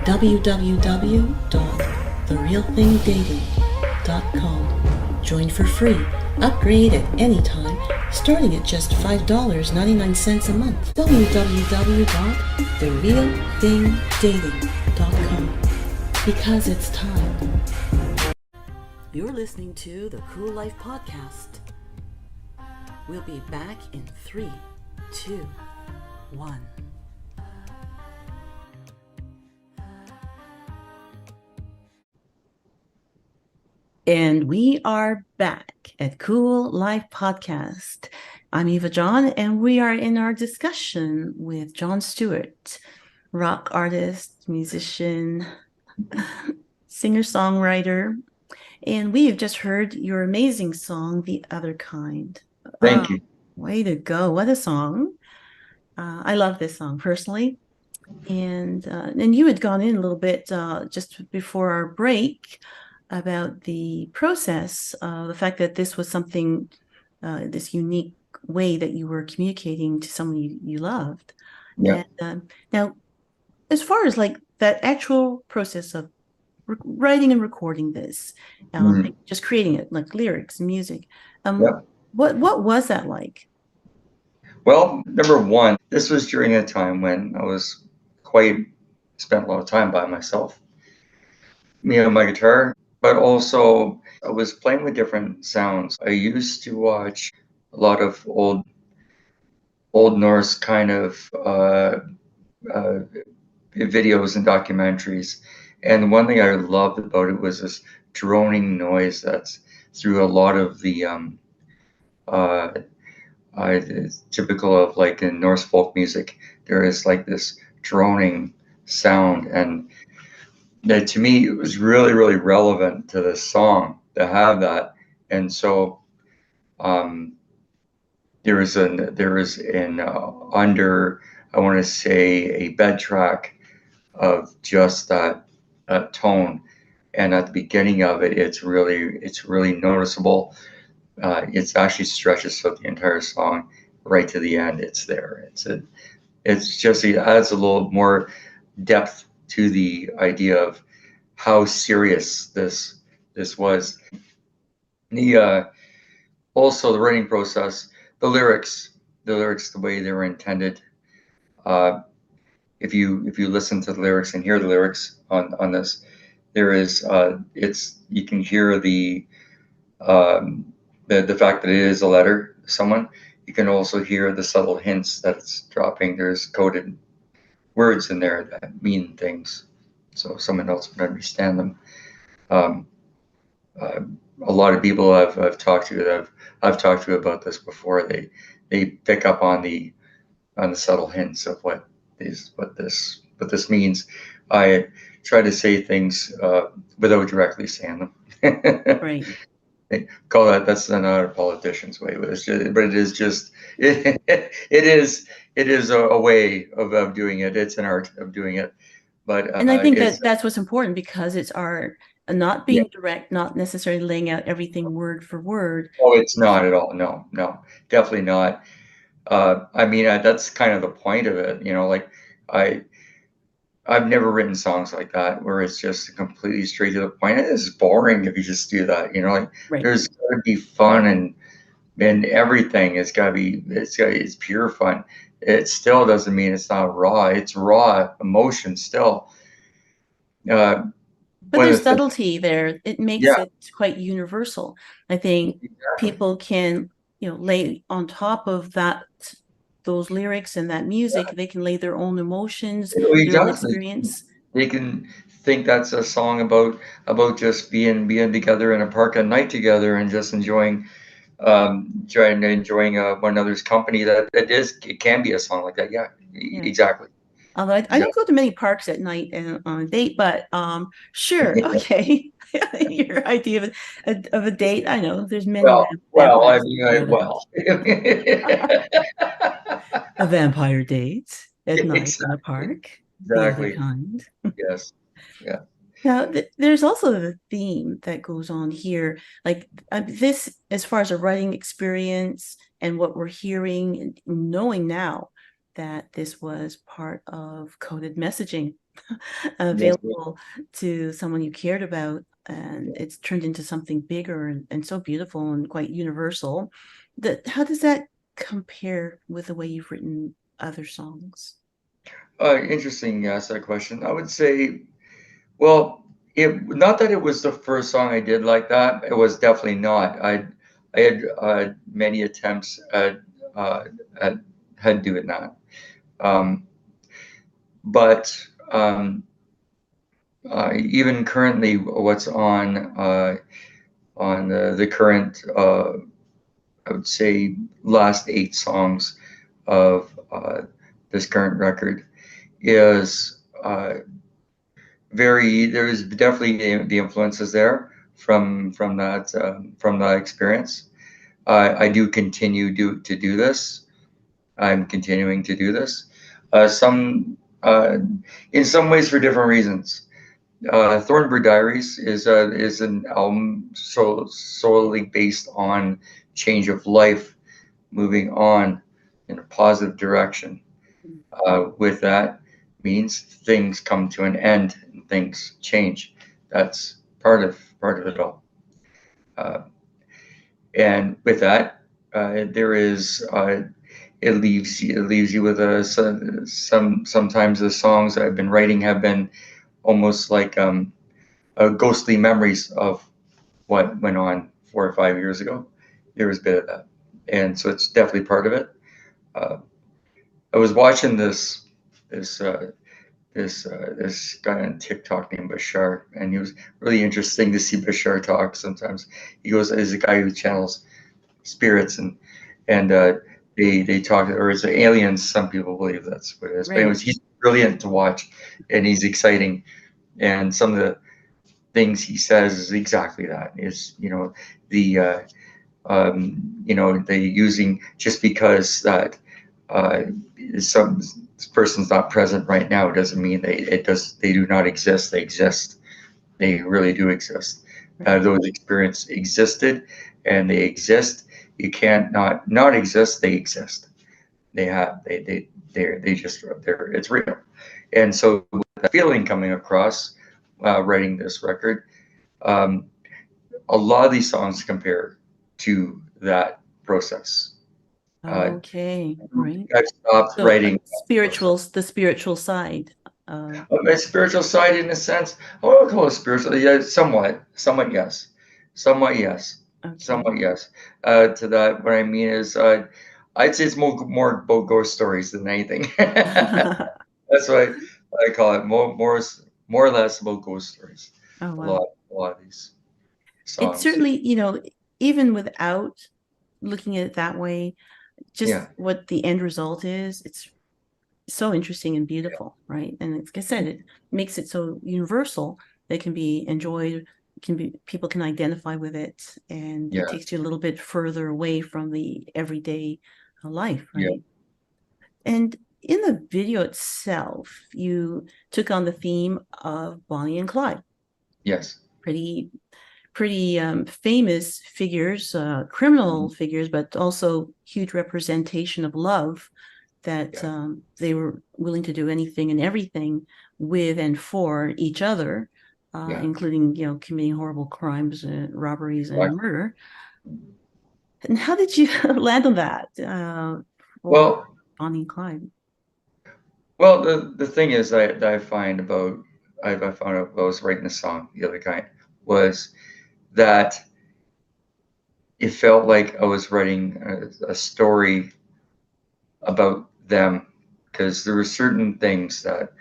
www.therealthingdating.com. Join for free. Upgrade at any time, starting at just $5.99 a month. www.therealthingdating.com. Because it's time. You're listening to the Cool Life Podcast. We'll be back in 3, 2, 1. And we are back at Cool Life Podcast. I'm Eva John, and we are in our discussion with John Stewart, rock artist, musician, singer-songwriter. And we have just heard your amazing song, The Other Kind. Thank you. Way to go. What a song. I love this song personally. And you had gone in a little bit just before our break about the process, the fact that this was something, this unique way that you were communicating to someone you loved. Yeah. And, now, as far as like that actual process of writing and recording this, just creating it, like lyrics and music, what was that like? Well, number one, this was during a time when I was spent a lot of time by myself, me and my guitar, but also I was playing with different sounds. I used to watch a lot of old Norse kind of videos and documentaries. And the one thing I loved about it was this droning noise that's through a lot of the typical of like in Norse folk music. There is like this droning sound, and that to me it was really, really relevant to the song to have that. And so there was under, I want to say, a bed track of just that tone, and at the beginning of it, it's really noticeable. It actually stretches throughout the entire song right to the end. It's there. It adds a little more depth to the idea of how serious this was. Also the writing process, the lyrics, the way they were intended. If you listen to the lyrics and hear the lyrics on this, there is you can hear the fact that it is a letter to someone. You can also hear the subtle hints that it's dropping. There's coded words in there that mean things, so someone else would understand them. A lot of people I've talked to about this before, they pick up on the subtle hints of what this means. I try to say things without directly saying them. Right. They call that's not a politician's way, but it is a way of doing it. It's an art of doing it. But and I think that's what's important, because it's art, not being direct, not necessarily laying out everything word for word. Oh, it's not at all. No, definitely not. I mean, that's kind of the point of it, like I've never written songs like that where it's just completely straight to the point. It's boring if you just do that, right. There's got to be fun and everything. It's pure fun. It still doesn't mean it's not raw. It's raw emotion still. But there's subtlety there. It makes it quite universal. I think people can, lay on top of those lyrics and that music, they can lay their own emotions, their own experience. They can think that's a song about just being together in a park at night together and just enjoying one another's company. It can be a song like that. Yeah. Exactly. Although I don't go to many parks at night and on a date, but sure, okay. Your idea of a date, I know there's many. a vampire date at night in the Exactly. park, the other Exactly. kind. Yes. Yeah. Now, there's also the theme that goes on here. Like this, as far as a writing experience and what we're hearing and knowing now that this was part of coded messaging Yes. available to someone you cared about, and it's turned into something bigger and so beautiful and quite universal. How does that compare with the way you've written other songs? Interesting. You asked that question. I would say, well, not that it was the first song I did like that. It was definitely not. I had many attempts uh, at had doing that. Um, but even currently, what's on the current, I would say, last 8 songs of this current record is there's definitely the influences there from that experience. I do continue to do this. I'm continuing to do this. Some in some ways for different reasons. Thornbury Diaries is an album solely based on change of life, moving on in a positive direction. With that means things come to an end and things change. That's part of it all. Uh, and with that, there is it leaves you with sometimes the songs I've been writing have been almost like ghostly memories of what went on 4 or 5 years ago. There was a bit of that, and so it's definitely part of it. Uh, I was watching this this guy on TikTok named Bashar, and he was really interesting to see Bashar talk. Sometimes he goes as a guy who channels spirits, and they talk, or it's aliens. Some people believe that's what it is. But Right. anyways, he's brilliant to watch, and he's exciting. And some of the things he says is exactly that. Is the they using just because that uh, some this person's not present right now doesn't mean they do not exist. They exist. They really do exist. Those experiences existed, and they exist. You can't not exist. They exist. They just they're it's real. And so with that feeling coming across writing this record, um, a lot of these songs compare to that process. Okay, right. I've stopped So writing the spiritual side of my spiritual side in a sense. I won't call it spiritual. Yeah, somewhat yes, somewhat yes, okay. somewhat yes. To that, what I mean is, I'd say it's more about ghost stories than anything. That's why I call it more or less about ghost stories. Oh A wow. lot, a lot of these It's songs. certainly, even without looking at it that way, just Yeah, what the end result is, it's so interesting and beautiful, right? And like I said, it makes it so universal that it can be enjoyed, people can identify with it, and it yeah, takes you a little bit further away from the everyday life, yeah, right? And in the video itself, you took on the theme of Bonnie and Clyde, yes, pretty famous figures, criminal mhm, figures, but also huge representation of love that yeah, they were willing to do anything and everything with and for each other, yeah. including committing horrible crimes, robberies, and Exactly. murder. And how did you land on that for Well, Bonnie and Clyde? well, the thing is that I find about I found out while I was writing the song, the other kind, was that it felt like I was writing a story about them, because there were certain things that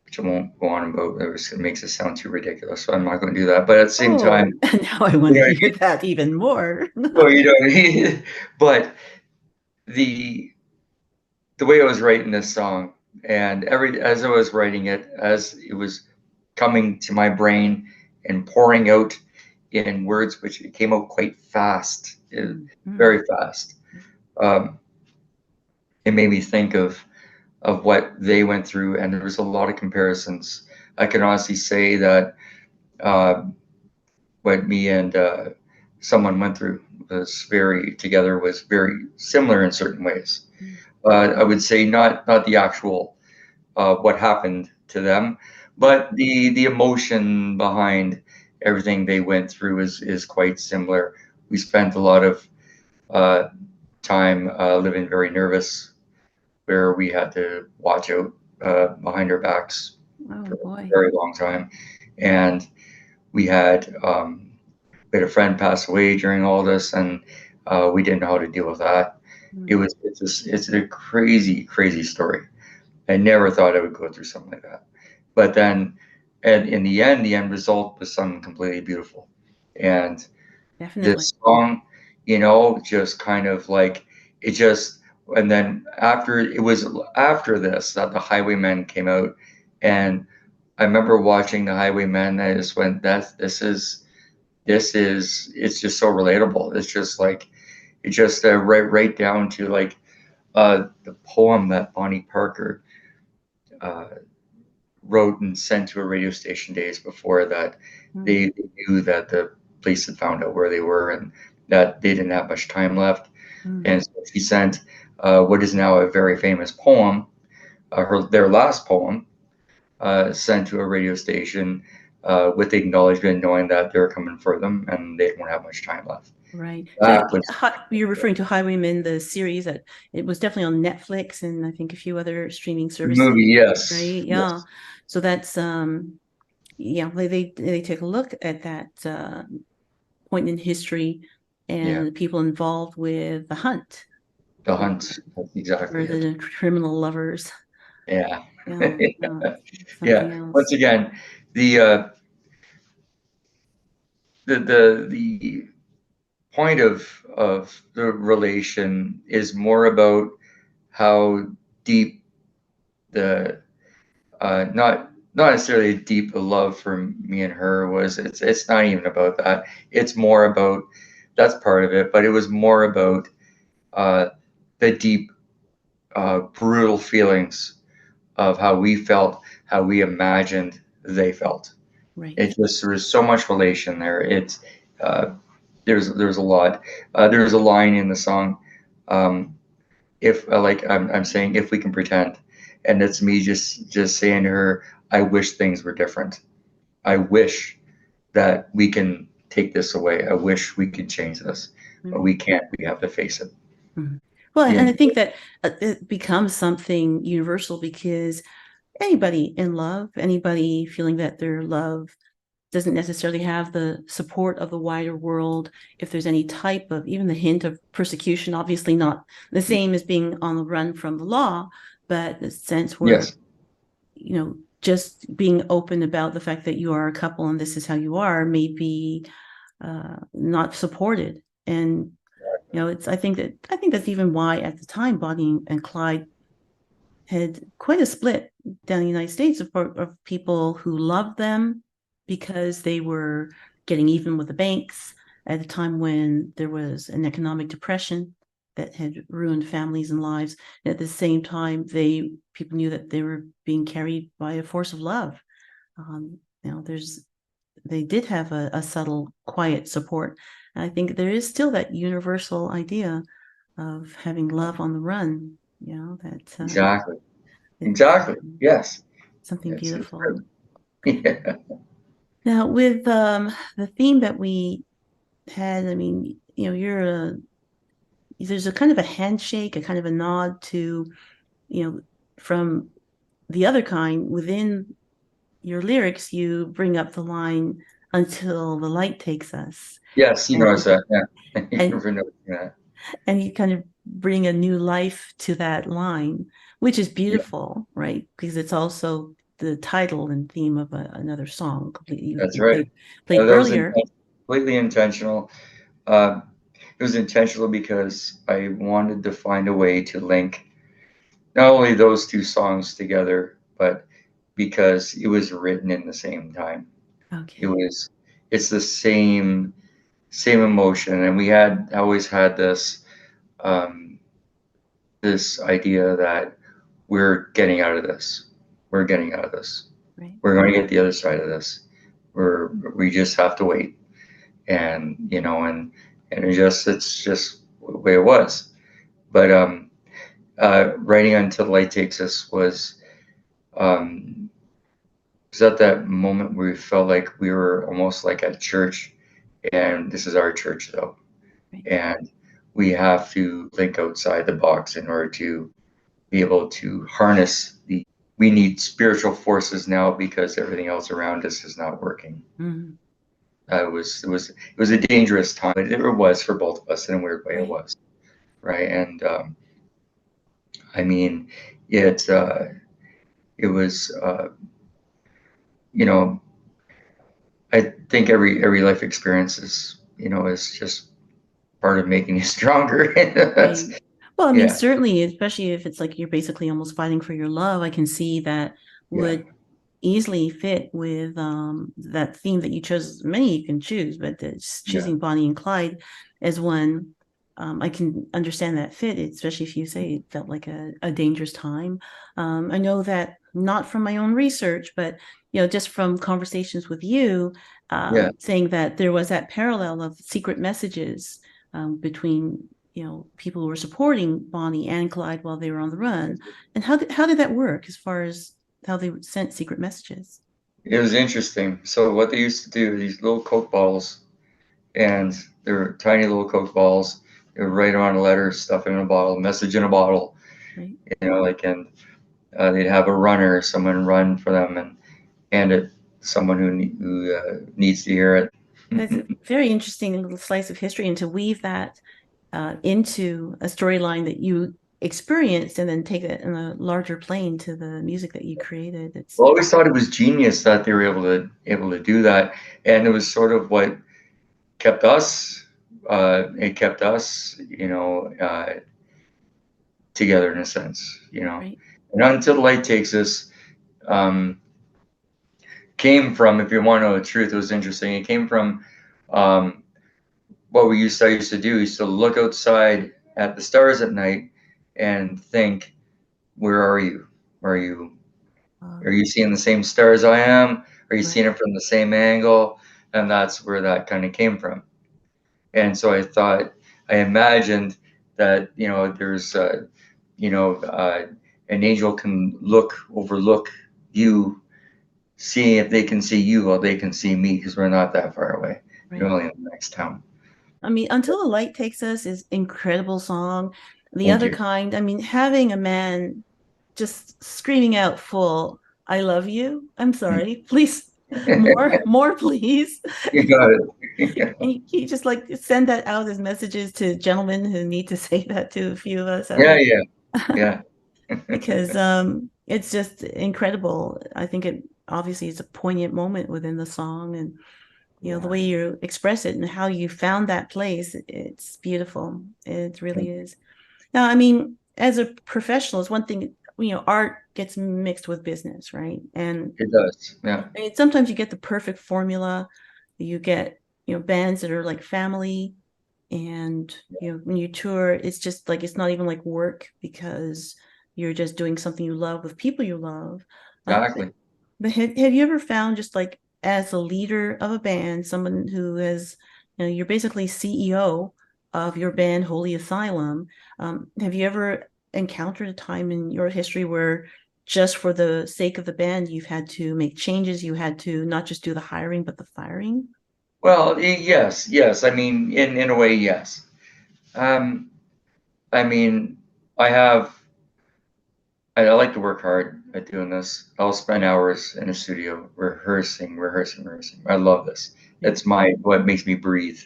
which I won't go on about. It makes it sound too ridiculous, so I'm not going to do that. But at the same Oh, time, now I want to hear that even more. well, but the the way I was writing this song, and as I was writing it, as it was coming to my brain and pouring out in words, which it came out quite fast, Mhm. very fast. Um, it made me think of what they went through, and there was a lot of comparisons. I can honestly say that uh, what me and someone went through was very similar in certain ways. I would say not the actual what happened to them, but the emotion behind everything they went through is quite similar. We spent a lot of uh, time living very nervous, where we had to watch out behind our backs Oh for a boy. very long time, and we had we had a friend pass away during all this, and we didn't know how to deal with that. It's a crazy story. I never thought I would go through something like that. But then, and in the end result was something completely beautiful. And Definitely. this song, just kind of like it just, and then after this that the Highwaymen came out, and I remember watching the Highwaymen. I just went, it's just so relatable. It's just like, it just right down to like the poem that Bonnie Parker uh, wrote and sent to a radio station days before that. They knew that the police had found out where they were and that they didn't have much time left. And so she sent what is now a very famous poem, their last poem, sent to a radio station with the acknowledgement, knowing that they're coming for them and they won't have much time left. Right. So That was you're referring to Highwaymen, the series that it was definitely on Netflix and I think a few other streaming the services. movie, yes. Right. Yeah. Yes. So that's yeah, they take a look at that point in history Yeah. and the people involved with the hunt The Hunt. That's exactly for it. the criminal lovers. Yeah. Yeah. Something Yeah. else. Once again, the the point of the relation is more about how deep the not necessarily deep the love for me and her was. It's not even about that. It's more about, that's part of it, but it was more about uh, the deep brutal feelings of how we felt, how we imagined they felt. Right. It just, there was so much relation there. It's uh, there's a lot. There's a line in the song, um, if like I'm saying, if we can pretend, and it's me just saying to her, I wish things were different. I wish that we can take this away. I wish we could change this, but we can't. We have to face it. Well, Yeah. and I think that it becomes something universal because anybody in love, anybody feeling that their love doesn't necessarily have the support of the wider world, if there's any type of even the hint of persecution, obviously not the same as being on the run from the law, but the sense where, Yes. Just being open about the fact that you are a couple and this is how you are may be not supported. And I think that's even why at the time Bonnie and Clyde had quite a split down in the United States of people who loved them because they were getting even with the banks at a time when there was an economic depression that had ruined families and lives. And at the same time, people knew that they were being carried by a force of love. They did have a subtle, quiet support. And I think there is still that universal idea of having love on the run. Exactly. It's, Exactly. Yes. something It's beautiful. yeah. Now, with the theme that we had, I mean, there's a kind of a handshake, a kind of a nod to, from the other kind within your lyrics, you bring up the line until the light takes us. Yes, you And notice that. Yeah. Thank you and for noticing that. and you kind of bring a new life to that line, which is Yeah, beautiful, right? Because it's also the title and theme of another song that's you right. played That was earlier. completely intentional. Uh, it was intentional because I wanted to find a way to link not only those two songs together, but because it was written in the same time. It Okay. was, it's the same emotion, and we had always had this um, this idea that we're getting out of this. We're getting out of this. Right. We're going to get the other side of this. We just have to wait. And, and it's just the way it was. But writing Until the Light Takes Us was at that moment where we felt like we were almost like at church, and this is our church though. Right. And we have to think outside the box in order to be able to harness we need spiritual forces now because everything else around us is not working. Mm-hmm. It was a dangerous time. It was for both of us in a weird way. Right. It was, right? And I mean, it was I think every life experience is just part of making you stronger. That's, Right. Well, I mean, yeah, certainly, especially if it's like you're basically almost fighting for your love, I can see that would yeah, easily fit with that theme that you chose. Many you can choose, but choosing Bonnie and Clyde as one, I can understand that fit, especially if you say it felt like a dangerous time. I know that not from my own research, but just from conversations with you, yeah. saying that there was that parallel of secret messages between people who were supporting Bonnie and Clyde while they were on the run. And how did that work as far as how they sent secret messages? It was interesting. So what they used to do, these little Coke bottles, and they're tiny little Coke balls. They would write on a letter, stuff in a bottle, message in a bottle. Right. And they'd have a runner, someone run for them and hand it to someone who needs to hear it. That's a very interesting little slice of history, and to weave that into a storyline that you experienced and then take it in a larger plane to the music that you created. I always thought it was genius that they were able to do that, and it was sort of what kept us. It kept us, together in a sense, Right. And Until the Light Takes Us came from, if you want to know the truth, it was interesting. It came from what I used to do. We used to look outside at the stars at night and think, where are you? Where are you? Are you seeing the same stars I am? Are you seeing it from the same angle? And that's where that kind of came from. And so I imagined that, there's, an angel can overlook you, seeing if they can see you while they can see me, because we're not that far away. Right. We're only in the next town. I mean, Until the Light Takes Us is incredible song. The Thank other you. kind, I mean, having a man just screaming out full, I love you. I'm sorry. Please, more, please. You got it. He just like send that out as messages to gentlemen who need to say that to a few of us. Yeah. Because it's just incredible. I think it obviously is a poignant moment within the song, and the way you express it and how you found that place, it's beautiful. It really is. Now, I mean, as a professional, it's one thing, art gets mixed with business, right? And It does. Yeah. I mean, sometimes you get the perfect formula. You get, bands that are like family, and when you tour, it's just like it's not even like work, because you're just doing something you love with people you love. Exactly. But have you ever found, just like as a leader of a band, someone who is, you're basically CEO of your band, Holy Asylum. Have you ever encountered a time in your history where just for the sake of the band, you've had to make changes? You had to not just do the hiring, but the firing? Well, yes. I mean, in a way, yes. I mean, I like to work hard at doing this. I'll spend hours in a studio rehearsing. I love this. It's what makes me breathe.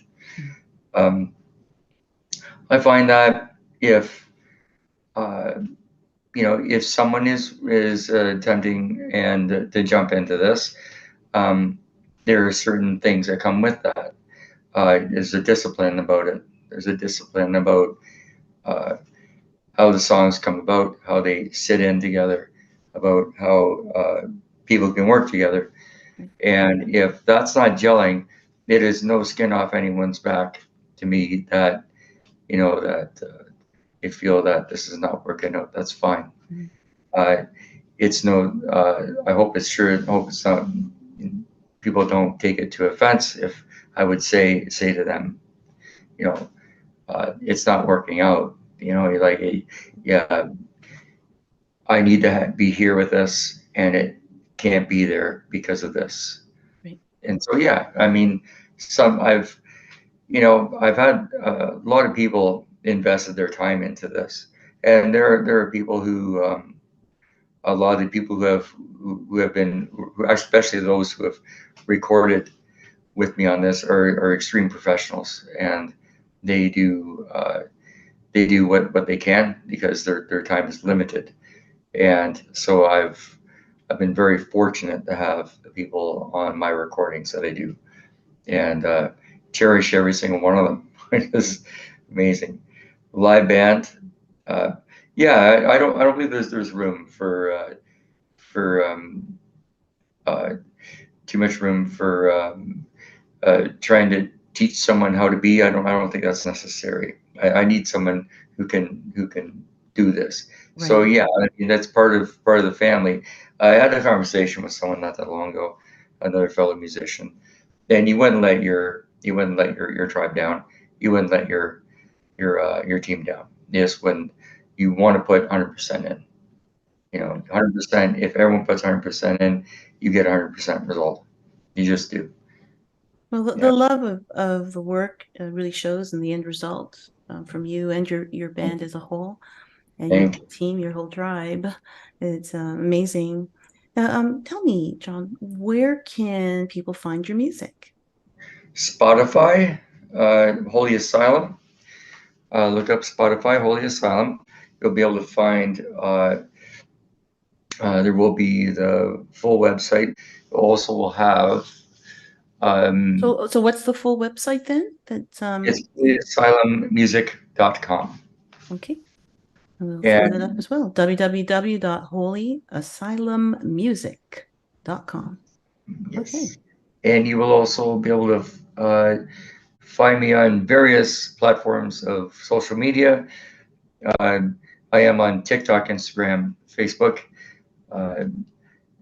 I find that if someone is attempting and to jump into this, there are certain things that come with that. There's a discipline about it. There's a discipline about how the songs come about, how they sit in together, about how people can work together. And if that's not gelling, it is no skin off anyone's back to me that they feel that this is not working out, that's fine. Mm-hmm. It's no, I hope it's sure, I hope it's not, people don't take it to offense if I would say to them, you know, it's not working out. You know, you're like, yeah, I need to be here with this, and it can't be there because of this. Right. And so, yeah, I mean, I've had a lot of people invested their time into this, and there are people who, a lot of the people who have been, especially those who have recorded with me on this, are extreme professionals, and they do what they can because their time is limited. And so I've been very fortunate to have the people on my recordings that I do, and cherish every single one of them. It is amazing. Live band, yeah, I don't believe there's room for too much room for trying to teach someone how to be. I don't think that's necessary. I need someone who can do this. Right. So yeah, I mean, that's part of the family. I had a conversation with someone not that long ago, another fellow musician, and you wouldn't let your tribe down. You wouldn't let your team down. Yes, when you want to put 100% in. You know, 100%. If everyone puts 100% in, you get 100% result. You just do. Well, the love of the work really shows in the end result from you and your band as a whole, and your team, your whole tribe. It's amazing. Now, tell me, John, where can people find your music? Spotify, Holy Asylum. Look up Spotify, Holy Asylum. You'll be able to find, there will be the full website. Also will have, So what's the full website then? That's it's asylummusic.com. Okay. We'll throw that up as well. www.holyasylummusic.com. Yes. Okay. And you will also be able to find me on various platforms of social media. I am on TikTok, Instagram, Facebook.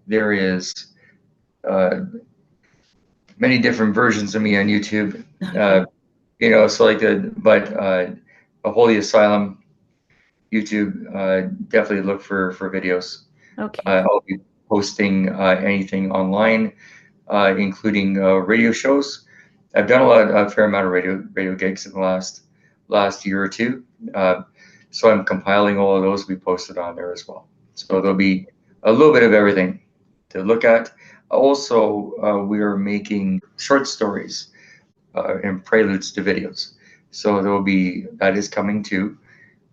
There is many different versions of me on YouTube. So like a Holy Asylum YouTube, definitely look for videos. Okay. I'll be posting anything online, including radio shows. I've done a fair amount of radio gigs in the last year or two. So I'm compiling all of those to be posted on there as well. So there'll be a little bit of everything to look at. Also, we are making short stories and preludes to videos. So that is coming too.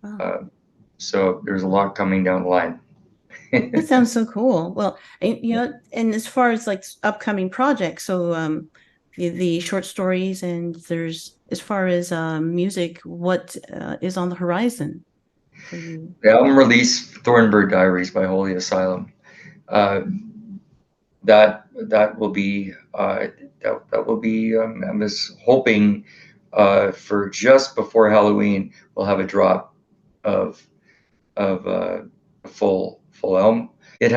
Wow. So there's a lot coming down the line. That sounds so cool. Well, and as far as like upcoming projects, so the short stories, and there's, as far as music, what is on the horizon for you? The album release, Thornbird Diaries by Holy Asylum. That will be I'm just hoping for just before Halloween we'll have a drop of a full album. It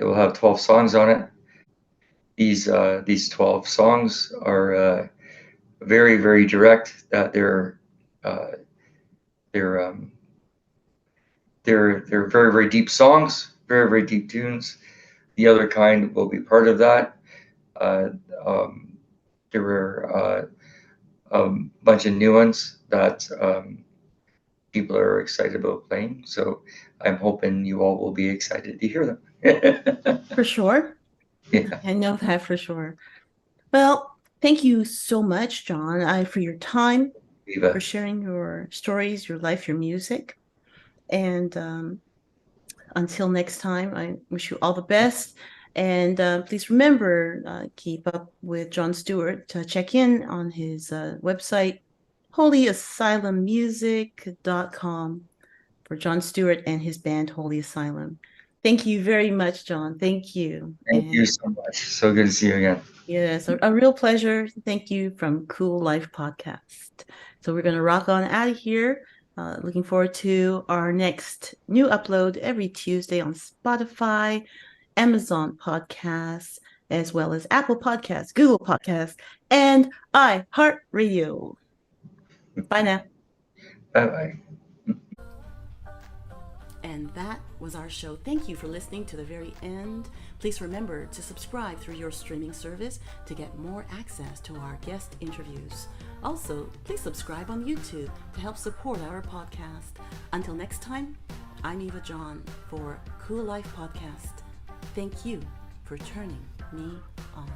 will have 12 songs on it. These 12 songs are very, very direct. That they're very, very deep songs, very, very deep tunes. The Other Kind will be part of that. There were a bunch of new ones that people are excited about playing. So I'm hoping you all will be excited to hear them. For sure. Yeah. I know that for sure. Well, thank you so much, John, for your time, for sharing your stories, your life, your music. And until next time, I wish you all the best. And please remember, keep up with John Stewart. Check in on his website, holyasylummusic.com, for John Stewart and his band, Holy Asylum. Thank you very much, John. Thank you. Thank you so much. So good to see you again. Yes, a real pleasure. Thank you from Cool Life Podcast. So we're going to rock on out of here Looking forward to our next new upload every Tuesday on Spotify, Amazon Podcasts, as well as Apple Podcasts, Google Podcasts, and iHeart Radio. Bye now. Bye-bye. And that was our show. Thank you for listening to the very end. Please remember to subscribe through your streaming service to get more access to our guest interviews. Also, please subscribe on YouTube to help support our podcast. Until next time, I'm Eva John for Cool Life Podcast. Thank you for turning me on.